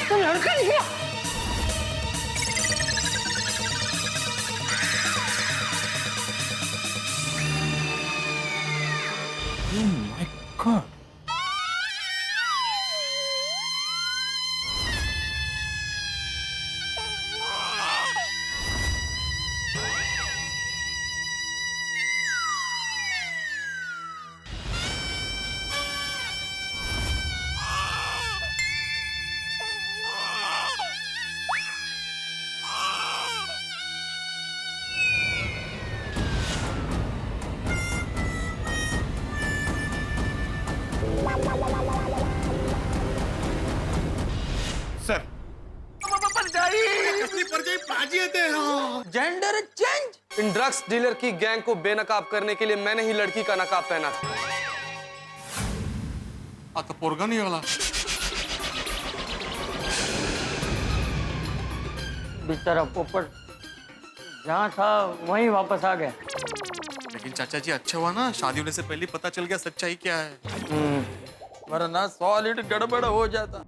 S6: तो लड़का निकला।
S20: कौन?
S3: Sir
S1: gender change. इन ड्रग्स डीलर की गैंग को बेनकाब करने के लिए मैंने ही लड़की का नकाब पहना था।
S20: आता पोरगा नहीं वाला।
S13: बेचारा पोपट जहाँ था वहीं वापस आ गया।
S20: लेकिन चाचा जी अच्छा हुआ ना, शादी होने से पहले पता चल गया सच्चाई क्या है।
S1: वरना सॉलिड गड़बड़ हो जाता।